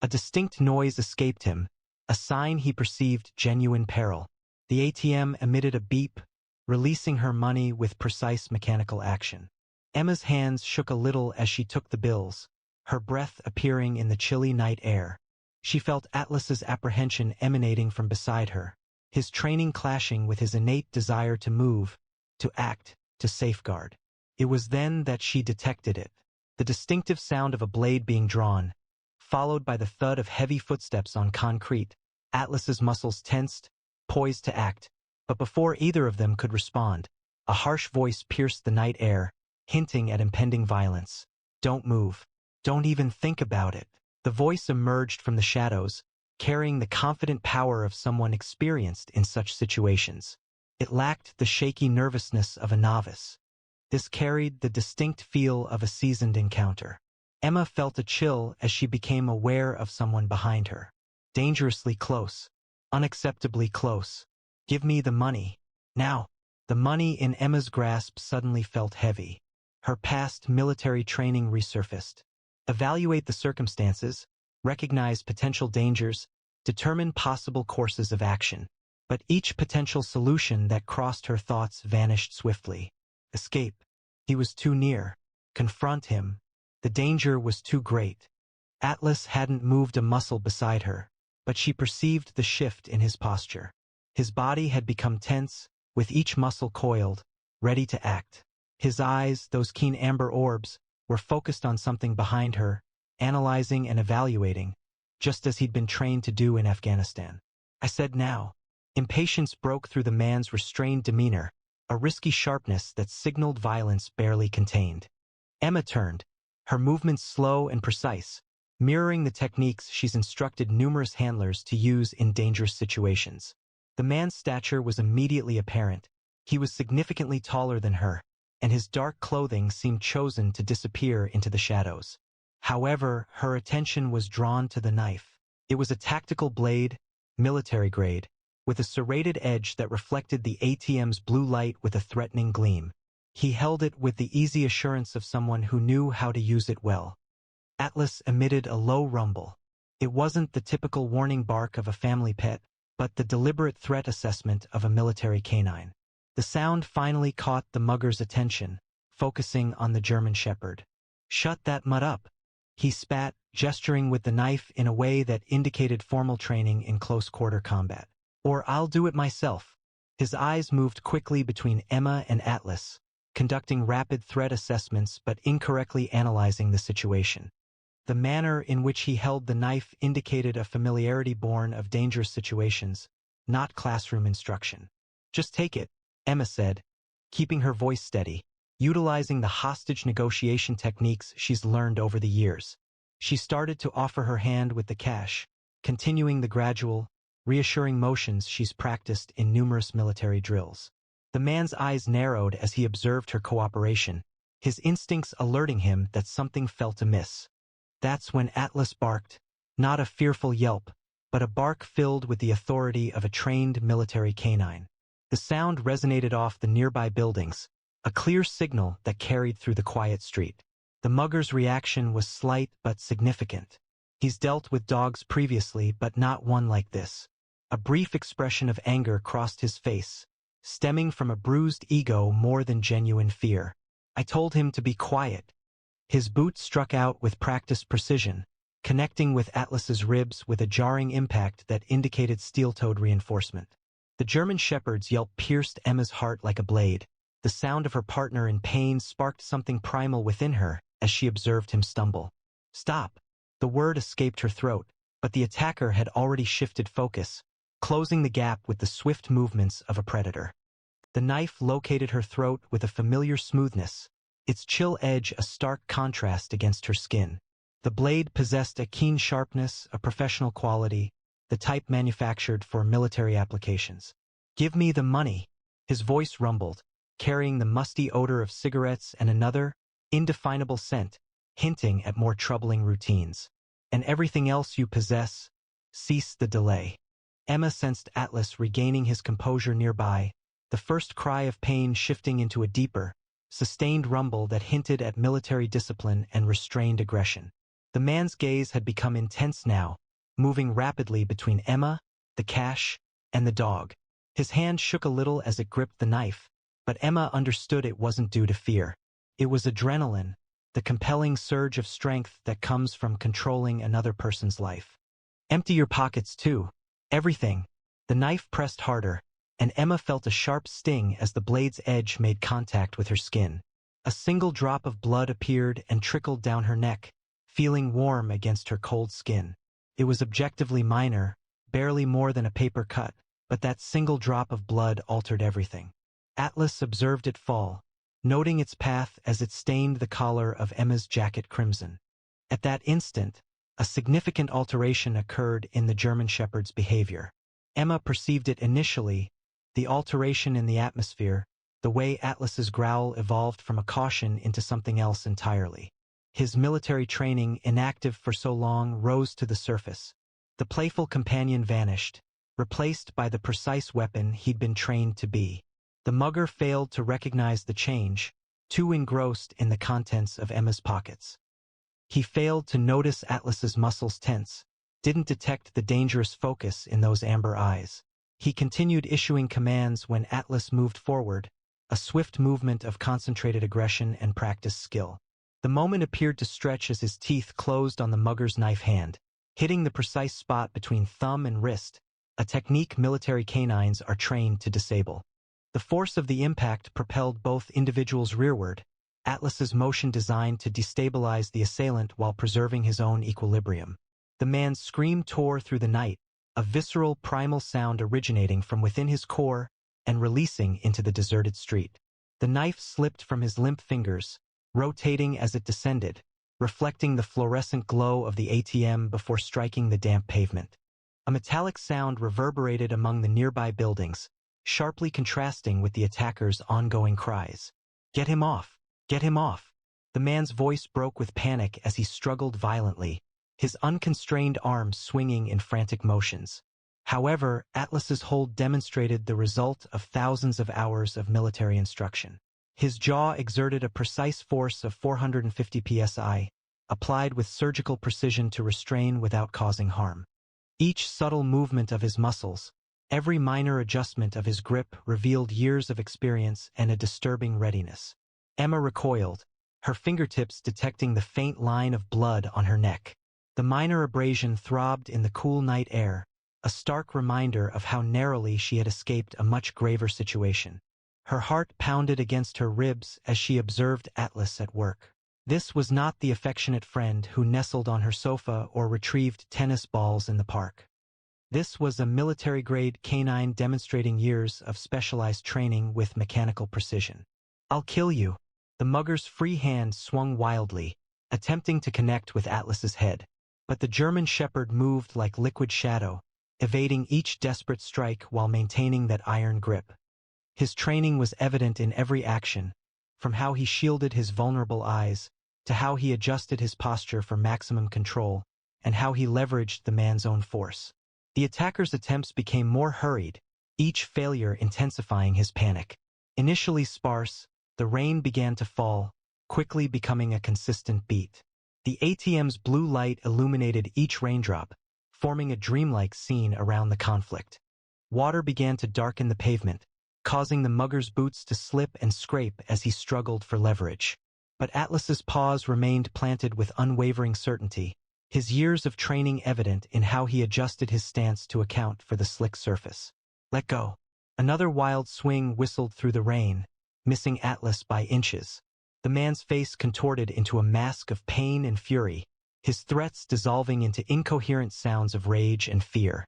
A distinct noise escaped him, a sign he perceived genuine peril. The ATM emitted a beep, releasing her money with precise mechanical action. Emma's hands shook a little as she took the bills, her breath appearing in the chilly night air. She felt Atlas's apprehension emanating from beside her, his training clashing with his innate desire to move, to act, to safeguard. It was then that she detected it. The distinctive sound of a blade being drawn, followed by the thud of heavy footsteps on concrete. Atlas's muscles tensed, poised to act, but before either of them could respond, a harsh voice pierced the night air, hinting at impending violence. "Don't move. Don't even think about it." The voice emerged from the shadows, carrying the confident power of someone experienced in such situations. It lacked the shaky nervousness of a novice. This carried the distinct feel of a seasoned encounter. Emma felt a chill as she became aware of someone behind her. Dangerously close. Unacceptably close. "Give me the money. Now." The money in Emma's grasp suddenly felt heavy. Her past military training resurfaced. Evaluate the circumstances, recognize potential dangers, determine possible courses of action. But each potential solution that crossed her thoughts vanished swiftly. Escape. He was too near. Confront him. The danger was too great. Atlas hadn't moved a muscle beside her, but she perceived the shift in his posture. His body had become tense, with each muscle coiled, ready to act. His eyes, those keen amber orbs, were focused on something behind her, analyzing and evaluating, just as he'd been trained to do in Afghanistan. "I said now." Impatience broke through the man's restrained demeanor, a risky sharpness that signaled violence barely contained. Emma turned, her movements slow and precise, mirroring the techniques she's instructed numerous handlers to use in dangerous situations. The man's stature was immediately apparent. He was significantly taller than her, and his dark clothing seemed chosen to disappear into the shadows. However, her attention was drawn to the knife. It was a tactical blade, military grade, with a serrated edge that reflected the ATM's blue light with a threatening gleam. He held it with the easy assurance of someone who knew how to use it well. Atlas emitted a low rumble. It wasn't the typical warning bark of a family pet, but the deliberate threat assessment of a military canine. The sound finally caught the mugger's attention, focusing on the German shepherd. "Shut that mutt up," he spat, gesturing with the knife in a way that indicated formal training in close-quarter combat. "Or I'll do it myself." His eyes moved quickly between Emma and Atlas, conducting rapid threat assessments but incorrectly analyzing the situation. The manner in which he held the knife indicated a familiarity born of dangerous situations, not classroom instruction. "Just take it," Emma said, keeping her voice steady, utilizing the hostage negotiation techniques she's learned over the years. She started to offer her hand with the cash, continuing the gradual, reassuring motions she's practiced in numerous military drills. The man's eyes narrowed as he observed her cooperation, his instincts alerting him that something felt amiss. That's when Atlas barked, not a fearful yelp, but a bark filled with the authority of a trained military canine. The sound resonated off the nearby buildings, a clear signal that carried through the quiet street. The mugger's reaction was slight but significant. He's dealt with dogs previously, but not one like this. A brief expression of anger crossed his face, stemming from a bruised ego more than genuine fear. "I told him to be quiet." His boot struck out with practiced precision, connecting with Atlas's ribs with a jarring impact that indicated steel-toed reinforcement. The German shepherd's yelp pierced Emma's heart like a blade. The sound of her partner in pain sparked something primal within her as she observed him stumble. "Stop!" The word escaped her throat, but the attacker had already shifted focus, closing the gap with the swift movements of a predator. The knife located her throat with a familiar smoothness, its chill edge a stark contrast against her skin. The blade possessed a keen sharpness, a professional quality, the type manufactured for military applications. "Give me the money," his voice rumbled, carrying the musty odor of cigarettes and another, indefinable scent, hinting at more troubling routines. "And everything else you possess, cease the delay." Emma sensed Atlas regaining his composure nearby, the first cry of pain shifting into a deeper, sustained rumble that hinted at military discipline and restrained aggression. The man's gaze had become intense now, moving rapidly between Emma, the cash, and the dog. His hand shook a little as it gripped the knife, but Emma understood it wasn't due to fear. It was adrenaline, the compelling surge of strength that comes from controlling another person's life. "Empty your pockets too. Everything." The knife pressed harder, and Emma felt a sharp sting as the blade's edge made contact with her skin. A single drop of blood appeared and trickled down her neck, feeling warm against her cold skin. It was objectively minor, barely more than a paper cut, but that single drop of blood altered everything. Atlas observed it fall, noting its path as it stained the collar of Emma's jacket crimson. At that instant, a significant alteration occurred in the German Shepherd's behavior. Emma perceived it initially, the alteration in the atmosphere, the way Atlas's growl evolved from a caution into something else entirely. His military training, inactive for so long, rose to the surface. The playful companion vanished, replaced by the precise weapon he'd been trained to be. The mugger failed to recognize the change, too engrossed in the contents of Emma's pockets. He failed to notice Atlas's muscles tense, didn't detect the dangerous focus in those amber eyes. He continued issuing commands when Atlas moved forward, a swift movement of concentrated aggression and practiced skill. The moment appeared to stretch as his teeth closed on the mugger's knife hand, hitting the precise spot between thumb and wrist, a technique military canines are trained to disable. The force of the impact propelled both individuals rearward, Atlas's motion designed to destabilize the assailant while preserving his own equilibrium. The man's scream tore through the night, a visceral primal sound originating from within his core and releasing into the deserted street. The knife slipped from his limp fingers, rotating as it descended, reflecting the fluorescent glow of the ATM before striking the damp pavement. A metallic sound reverberated among the nearby buildings, sharply contrasting with the attacker's ongoing cries. "Get him off! Get him off!" The man's voice broke with panic as he struggled violently, his unconstrained arms swinging in frantic motions. However, Atlas's hold demonstrated the result of thousands of hours of military instruction. His jaw exerted a precise force of 450 psi, applied with surgical precision to restrain without causing harm. Each subtle movement of his muscles, every minor adjustment of his grip revealed years of experience and a disturbing readiness. Emma recoiled, her fingertips detecting the faint line of blood on her neck. The minor abrasion throbbed in the cool night air, a stark reminder of how narrowly she had escaped a much graver situation. Her heart pounded against her ribs as she observed Atlas at work. This was not the affectionate friend who nestled on her sofa or retrieved tennis balls in the park. This was a military-grade canine demonstrating years of specialized training with mechanical precision. "I'll kill you." The mugger's free hand swung wildly, attempting to connect with Atlas's head. But the German Shepherd moved like liquid shadow, evading each desperate strike while maintaining that iron grip. His training was evident in every action, from how he shielded his vulnerable eyes, to how he adjusted his posture for maximum control, and how he leveraged the man's own force. The attacker's attempts became more hurried, each failure intensifying his panic. Initially sparse, the rain began to fall, quickly becoming a consistent beat. The ATM's blue light illuminated each raindrop, forming a dreamlike scene around the conflict. Water began to darken the pavement, causing the mugger's boots to slip and scrape as he struggled for leverage. But Atlas's paws remained planted with unwavering certainty, his years of training evident in how he adjusted his stance to account for the slick surface. "Let go." Another wild swing whistled through the rain, missing Atlas by inches. The man's face contorted into a mask of pain and fury, his threats dissolving into incoherent sounds of rage and fear.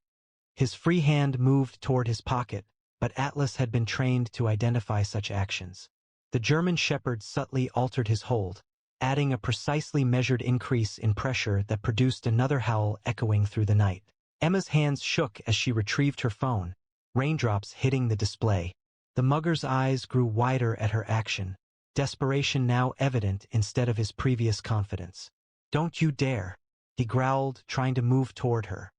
His free hand moved toward his pocket, but Atlas had been trained to identify such actions. The German Shepherd subtly altered his hold, adding a precisely measured increase in pressure that produced another howl echoing through the night. Emma's hands shook as she retrieved her phone, raindrops hitting the display. The mugger's eyes grew wider at her action, desperation now evident instead of his previous confidence. "Don't you dare," he growled, trying to move toward her.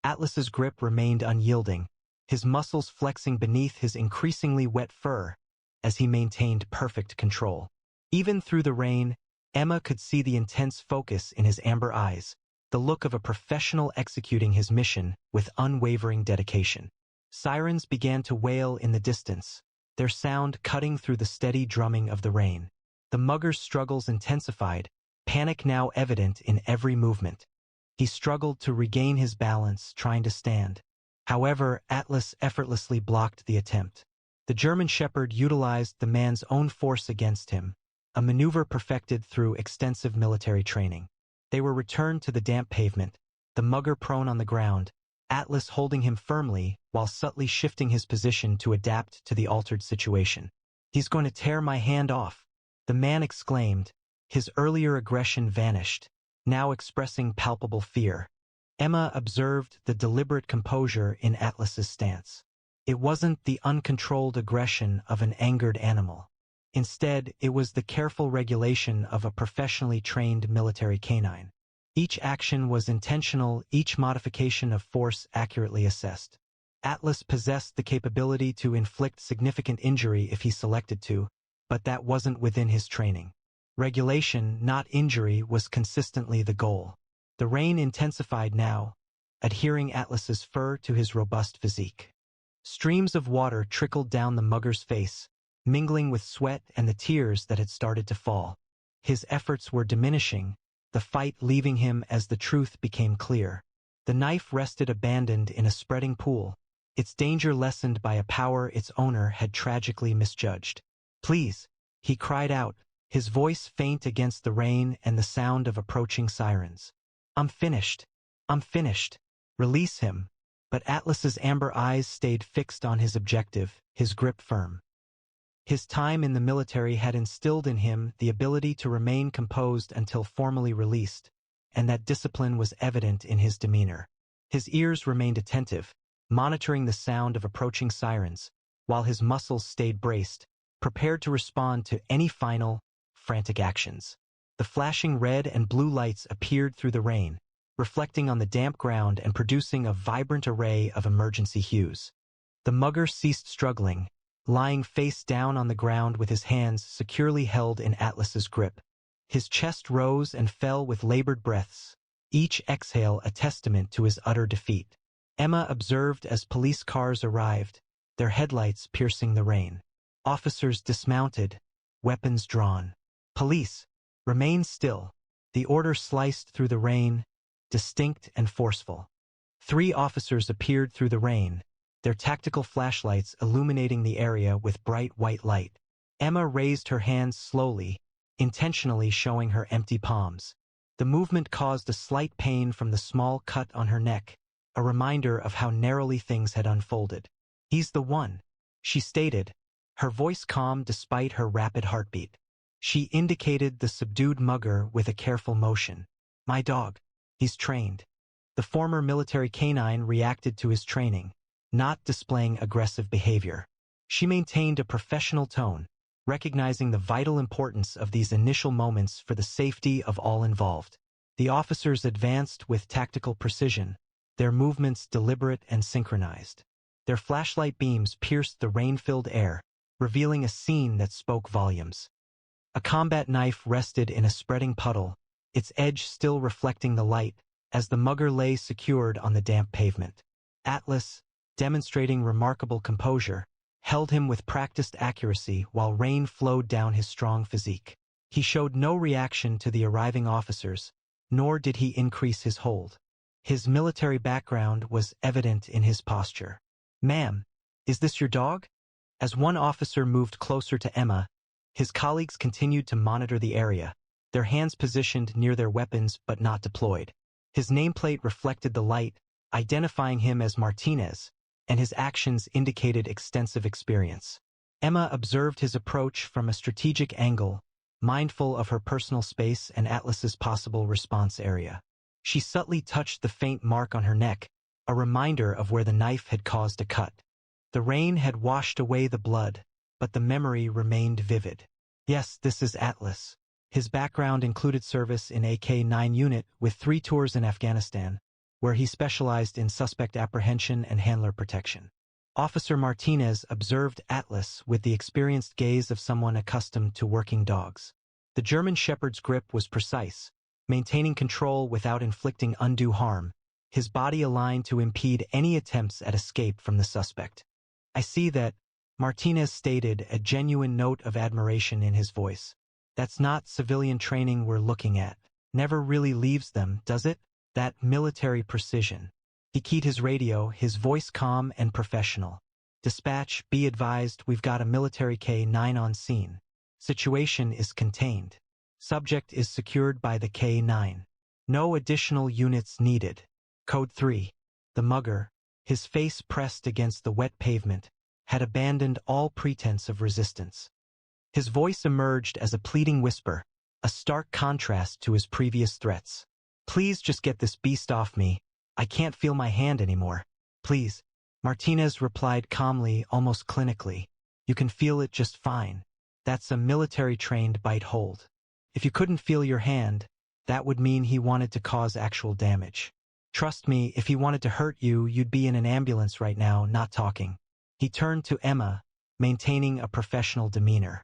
Atlas's grip remained unyielding, his muscles flexing beneath his increasingly wet fur as he maintained perfect control. Even through the rain, Emma could see the intense focus in his amber eyes, the look of a professional executing his mission with unwavering dedication. Sirens began to wail in the distance, their sound cutting through the steady drumming of the rain. The mugger's struggles intensified, panic now evident in every movement. He struggled to regain his balance, trying to stand. However, Atlas effortlessly blocked the attempt. The German Shepherd utilized the man's own force against him, a maneuver perfected through extensive military training. They were returned to the damp pavement, the mugger prone on the ground, Atlas holding him firmly while subtly shifting his position to adapt to the altered situation. "He's going to tear my hand off," the man exclaimed. His earlier aggression vanished, now expressing palpable fear. Emma observed the deliberate composure in Atlas's stance. It wasn't the uncontrolled aggression of an angered animal. Instead, it was the careful regulation of a professionally trained military canine. Each action was intentional, each modification of force accurately assessed. Atlas possessed the capability to inflict significant injury if he selected to, but that wasn't within his training. Regulation, not injury, was consistently the goal. The rain intensified now, adhering Atlas's fur to his robust physique. Streams of water trickled down the mugger's face, mingling with sweat and the tears that had started to fall. His efforts were diminishing, the fight leaving him as the truth became clear. The knife rested abandoned in a spreading pool, its danger lessened by a power its owner had tragically misjudged. "Please," he cried out, his voice faint against the rain and the sound of approaching sirens. "I'm finished. I'm finished. Release him." But Atlas's amber eyes stayed fixed on his objective, his grip firm. His time in the military had instilled in him the ability to remain composed until formally released, and that discipline was evident in his demeanor. His ears remained attentive, monitoring the sound of approaching sirens, while his muscles stayed braced, prepared to respond to any final, frantic actions. The flashing red and blue lights appeared through the rain, reflecting on the damp ground and producing a vibrant array of emergency hues. The mugger ceased struggling, lying face down on the ground with his hands securely held in Atlas's grip. His chest rose and fell with labored breaths, each exhale a testament to his utter defeat. Emma observed as police cars arrived, their headlights piercing the rain. Officers dismounted, weapons drawn. "Police, remain still." The order sliced through the rain, distinct and forceful. 3 officers appeared through the rain, their tactical flashlights illuminating the area with bright white light. Emma raised her hands slowly, intentionally showing her empty palms. The movement caused a slight pain from the small cut on her neck, a reminder of how narrowly things had unfolded. "He's the one," she stated, her voice calm despite her rapid heartbeat. She indicated the subdued mugger with a careful motion. "My dog. He's trained." The former military canine reacted to his training, not displaying aggressive behavior. She maintained a professional tone, recognizing the vital importance of these initial moments for the safety of all involved. The officers advanced with tactical precision, their movements deliberate and synchronized. Their flashlight beams pierced the rain-filled air, revealing a scene that spoke volumes. A combat knife rested in a spreading puddle, its edge still reflecting the light, as the mugger lay secured on the damp pavement. Atlas, demonstrating remarkable composure, held him with practiced accuracy while rain flowed down his strong physique. He showed no reaction to the arriving officers, nor did he increase his hold. His military background was evident in his posture. "Ma'am, is this your dog?" As one officer moved closer to Emma, his colleagues continued to monitor the area, their hands positioned near their weapons but not deployed. His nameplate reflected the light, identifying him as Martinez, and his actions indicated extensive experience. Emma observed his approach from a strategic angle, mindful of her personal space and Atlas's possible response area. She subtly touched the faint mark on her neck, a reminder of where the knife had caused a cut. The rain had washed away the blood, but the memory remained vivid. Yes, this is Atlas. His background included service in AK-9 unit with 3 tours in Afghanistan, where he specialized in suspect apprehension and handler protection. Officer Martinez observed Atlas with the experienced gaze of someone accustomed to working dogs. The German Shepherd's grip was precise, maintaining control without inflicting undue harm, his body aligned to impede any attempts at escape from the suspect. "I see that," Martinez stated, a genuine note of admiration in his voice. "That's not civilian training we're looking at. Never really leaves them, does it? That military precision." He keyed his radio, his voice calm and professional. "Dispatch, be advised, we've got a military K-9 on scene. Situation is contained. Subject is secured by the K-9. No additional units needed." Code 3. The mugger, his face pressed against the wet pavement, had abandoned all pretense of resistance. His voice emerged as a pleading whisper, a stark contrast to his previous threats. "Please just get this beast off me. I can't feel my hand anymore. Please." Martinez replied calmly, almost clinically. "You can feel it just fine. That's a military-trained bite hold. If you couldn't feel your hand, that would mean he wanted to cause actual damage. Trust me, if he wanted to hurt you, you'd be in an ambulance right now, not talking." He turned to Emma, maintaining a professional demeanor.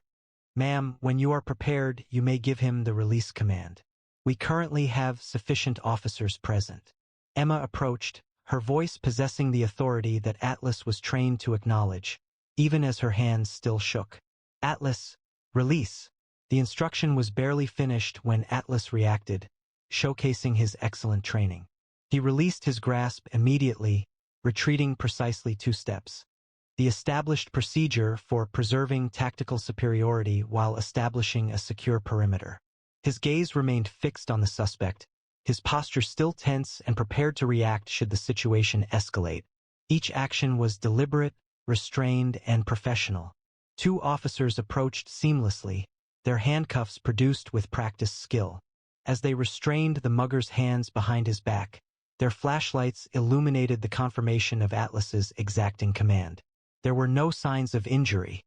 "Ma'am, when you are prepared, you may give him the release command. We currently have sufficient officers present." Emma approached, her voice possessing the authority that Atlas was trained to acknowledge, even as her hands still shook. "Atlas, release." The instruction was barely finished when Atlas reacted, showcasing his excellent training. He released his grasp immediately, retreating precisely 2 steps. The established procedure for preserving tactical superiority while establishing a secure perimeter. His gaze remained fixed on the suspect, his posture still tense and prepared to react should the situation escalate. Each action was deliberate, restrained, and professional. 2 officers approached seamlessly, their handcuffs produced with practiced skill. As they restrained the mugger's hands behind his back, their flashlights illuminated the confirmation of Atlas's exacting command. There were no signs of injury.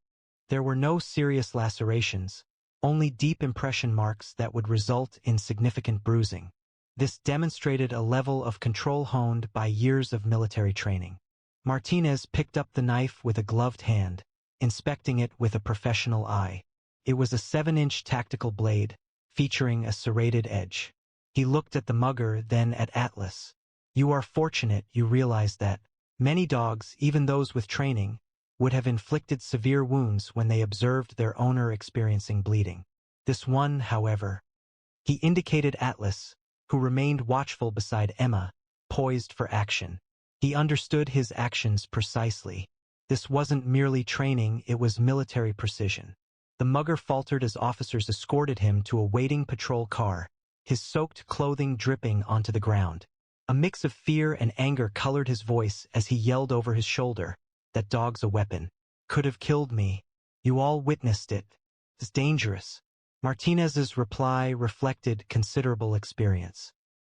There were no serious lacerations, only deep impression marks that would result in significant bruising. This demonstrated a level of control honed by years of military training. Martinez picked up the knife with a gloved hand, inspecting it with a professional eye. It was a 7-inch tactical blade, featuring a serrated edge. He looked at the mugger, then at Atlas. "You are fortunate you realize that. Many dogs, even those with training, would have inflicted severe wounds when they observed their owner experiencing bleeding. This one, however." He indicated Atlas, who remained watchful beside Emma, poised for action. He understood his actions precisely. This wasn't merely training, it was military precision. The mugger faltered as officers escorted him to a waiting patrol car, his soaked clothing dripping onto the ground. A mix of fear and anger colored his voice as he yelled over his shoulder, "That dog's a weapon. Could have killed me. You all witnessed it. It's dangerous." Martinez's reply reflected considerable experience.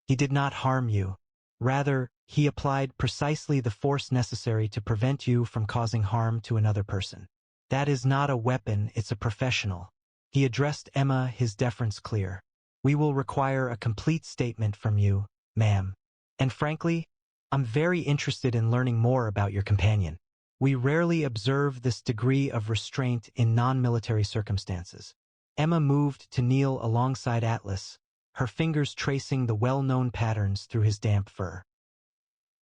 "He did not harm you. Rather, he applied precisely the force necessary to prevent you from causing harm to another person. That is not a weapon, it's a professional." He addressed Emma, his deference clear. "We will require a complete statement from you, ma'am. And frankly, I'm very interested in learning more about your companion. We rarely observe this degree of restraint in non-military circumstances." Emma moved to kneel alongside Atlas, her fingers tracing the well-known patterns through his damp fur.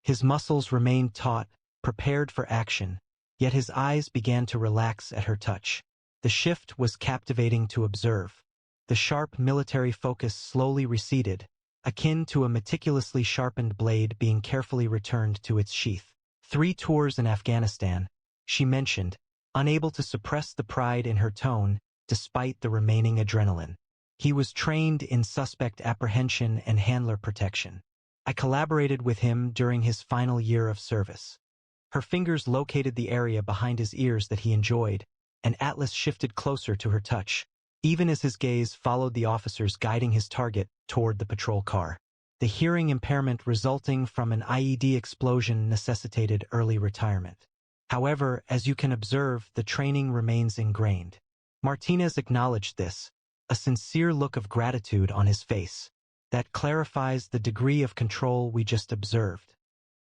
His muscles remained taut, prepared for action, yet his eyes began to relax at her touch. The shift was captivating to observe. The sharp military focus slowly receded, akin to a meticulously sharpened blade being carefully returned to its sheath. 3 tours in Afghanistan, she mentioned, unable to suppress the pride in her tone despite the remaining adrenaline. He was trained in suspect apprehension and handler protection. I collaborated with him during his final year of service. Her fingers located the area behind his ears that he enjoyed, and Atlas shifted closer to her touch, even as his gaze followed the officers guiding his target toward the patrol car. The hearing impairment resulting from an IED explosion necessitated early retirement. However, as you can observe, the training remains ingrained. Martinez acknowledged this, a sincere look of gratitude on his face. That clarifies the degree of control we just observed.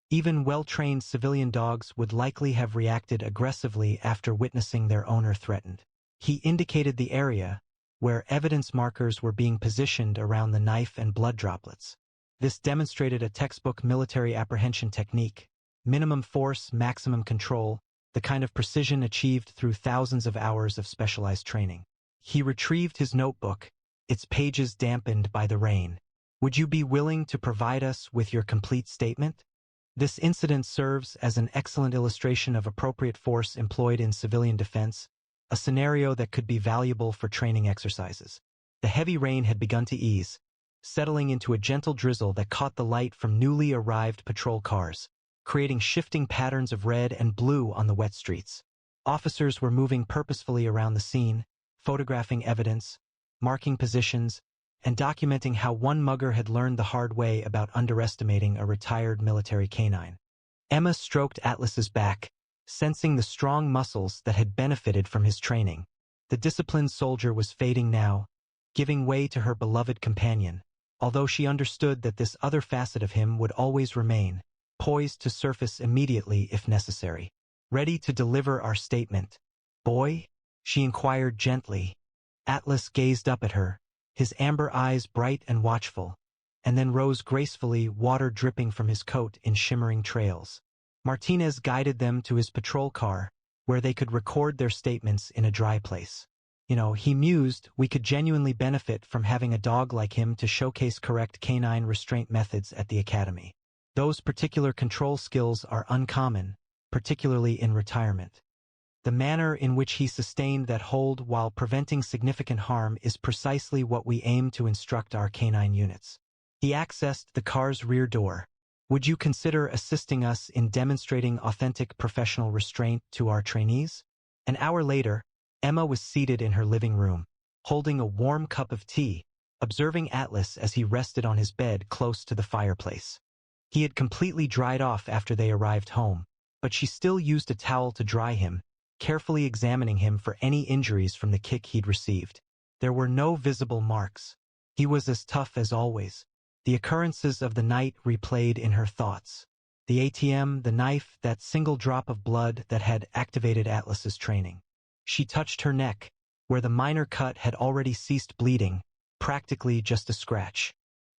Even well-trained civilian dogs would likely have reacted aggressively after witnessing their owner threatened. He indicated the area where evidence markers were being positioned around the knife and blood droplets. This demonstrated a textbook military apprehension technique: minimum force, maximum control, the kind of precision achieved through thousands of hours of specialized training. He retrieved his notebook, its pages dampened by the rain. "Would you be willing to provide us with your complete statement?" This incident serves as an excellent illustration of appropriate force employed in civilian defense, a scenario that could be valuable for training exercises. The heavy rain had begun to ease, settling into a gentle drizzle that caught the light from newly arrived patrol cars, creating shifting patterns of red and blue on the wet streets. Officers were moving purposefully around the scene, photographing evidence, marking positions, and documenting how one mugger had learned the hard way about underestimating a retired military canine. Emma stroked Atlas's back, sensing the strong muscles that had benefited from his training. The disciplined soldier was fading now, giving way to her beloved companion, although she understood that this other facet of him would always remain, poised to surface immediately if necessary. Ready to deliver our statement, boy? She inquired gently. Atlas gazed up at her, his amber eyes bright and watchful, and then rose gracefully, water dripping from his coat in shimmering trails. Martinez guided them to his patrol car, where they could record their statements in a dry place. He mused, we could genuinely benefit from having a dog like him to showcase correct canine restraint methods at the academy. Those particular control skills are uncommon, particularly in retirement. The manner in which he sustained that hold while preventing significant harm is precisely what we aim to instruct our canine units. He accessed the car's rear door. Would you consider assisting us in demonstrating authentic professional restraint to our trainees? An hour later, Emma was seated in her living room, holding a warm cup of tea, observing Atlas as he rested on his bed close to the fireplace. He had completely dried off after they arrived home, but she still used a towel to dry him, carefully examining him for any injuries from the kick he'd received. There were no visible marks. He was as tough as always. The occurrences of the night replayed in her thoughts. The ATM, the knife, that single drop of blood that had activated Atlas's training. She touched her neck, where the minor cut had already ceased bleeding, practically just a scratch.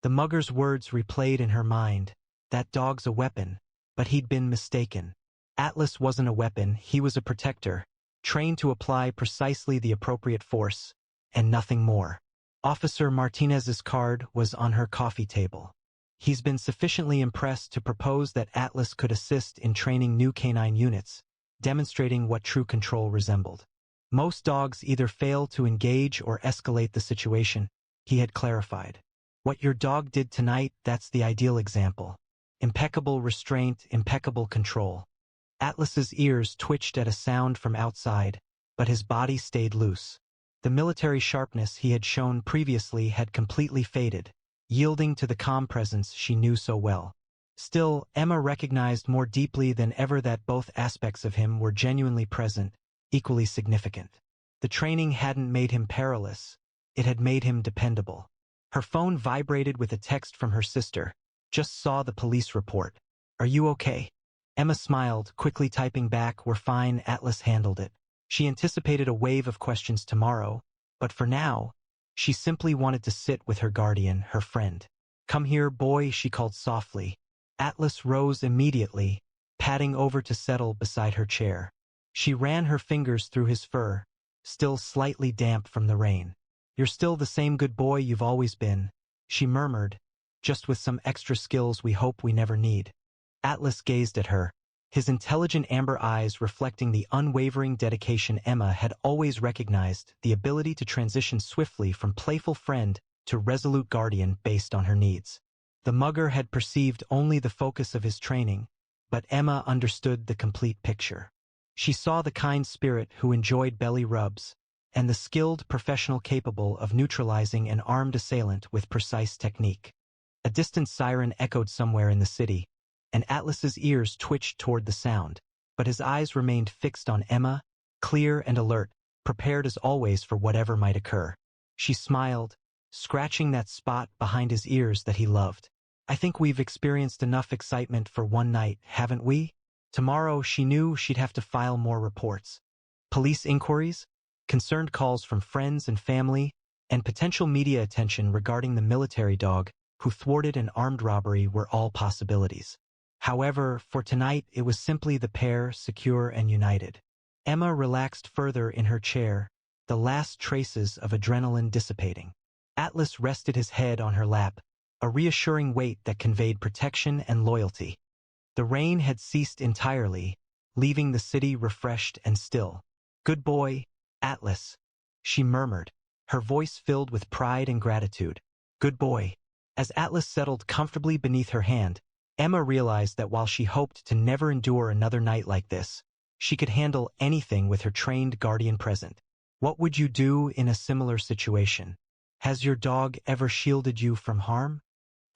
The mugger's words replayed in her mind. That dog's a weapon, but he'd been mistaken. Atlas wasn't a weapon, he was a protector, trained to apply precisely the appropriate force, and nothing more. Officer Martinez's card was on her coffee table. He's been sufficiently impressed to propose that Atlas could assist in training new canine units, demonstrating what true control resembled. Most dogs either fail to engage or escalate the situation, he had clarified. What your dog did tonight, that's the ideal example. Impeccable restraint, impeccable control. Atlas's ears twitched at a sound from outside, but his body stayed loose. The military sharpness he had shown previously had completely faded, yielding to the calm presence she knew so well. Still, Emma recognized more deeply than ever that both aspects of him were genuinely present, equally significant. The training hadn't made him perilous, it had made him dependable. Her phone vibrated with a text from her sister. Just saw the police report. Are you okay? Emma smiled, quickly typing back, we're fine, Atlas handled it. She anticipated a wave of questions tomorrow, but for now, she simply wanted to sit with her guardian, her friend. Come here, boy, she called softly. Atlas rose immediately, padding over to settle beside her chair. She ran her fingers through his fur, still slightly damp from the rain. You're still the same good boy you've always been, she murmured, just with some extra skills we hope we never need. Atlas gazed at her, his intelligent amber eyes reflecting the unwavering dedication Emma had always recognized, the ability to transition swiftly from playful friend to resolute guardian based on her needs. The mugger had perceived only the focus of his training, but Emma understood the complete picture. She saw the kind spirit who enjoyed belly rubs, and the skilled professional capable of neutralizing an armed assailant with precise technique. A distant siren echoed somewhere in the city, and Atlas's ears twitched toward the sound, but his eyes remained fixed on Emma, clear and alert, prepared as always for whatever might occur. She smiled, scratching that spot behind his ears that he loved. I think we've experienced enough excitement for one night, haven't we? Tomorrow she knew she'd have to file more reports. Police inquiries, concerned calls from friends and family, and potential media attention regarding the military dog who thwarted an armed robbery were all possibilities. However, for tonight it was simply the pair, secure and united. Emma relaxed further in her chair, the last traces of adrenaline dissipating. Atlas rested his head on her lap, a reassuring weight that conveyed protection and loyalty. The rain had ceased entirely, leaving the city refreshed and still. "Good boy, Atlas," she murmured, her voice filled with pride and gratitude. "Good boy." As Atlas settled comfortably beneath her hand, Emma realized that while she hoped to never endure another night like this, she could handle anything with her trained guardian present. What would you do in a similar situation? Has your dog ever shielded you from harm?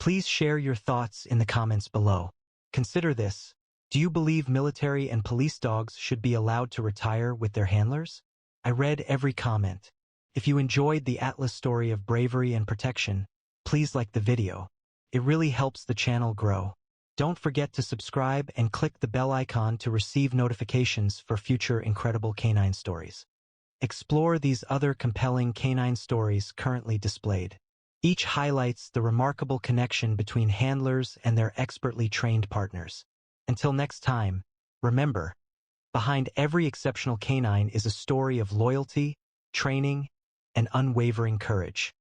Please share your thoughts in the comments below. Consider this. Do you believe military and police dogs should be allowed to retire with their handlers? I read every comment. If you enjoyed the Atlas story of bravery and protection, please like the video. It really helps the channel grow. Don't forget to subscribe and click the bell icon to receive notifications for future incredible canine stories. Explore these other compelling canine stories currently displayed. Each highlights the remarkable connection between handlers and their expertly trained partners. Until next time, remember, behind every exceptional canine is a story of loyalty, training, and unwavering courage.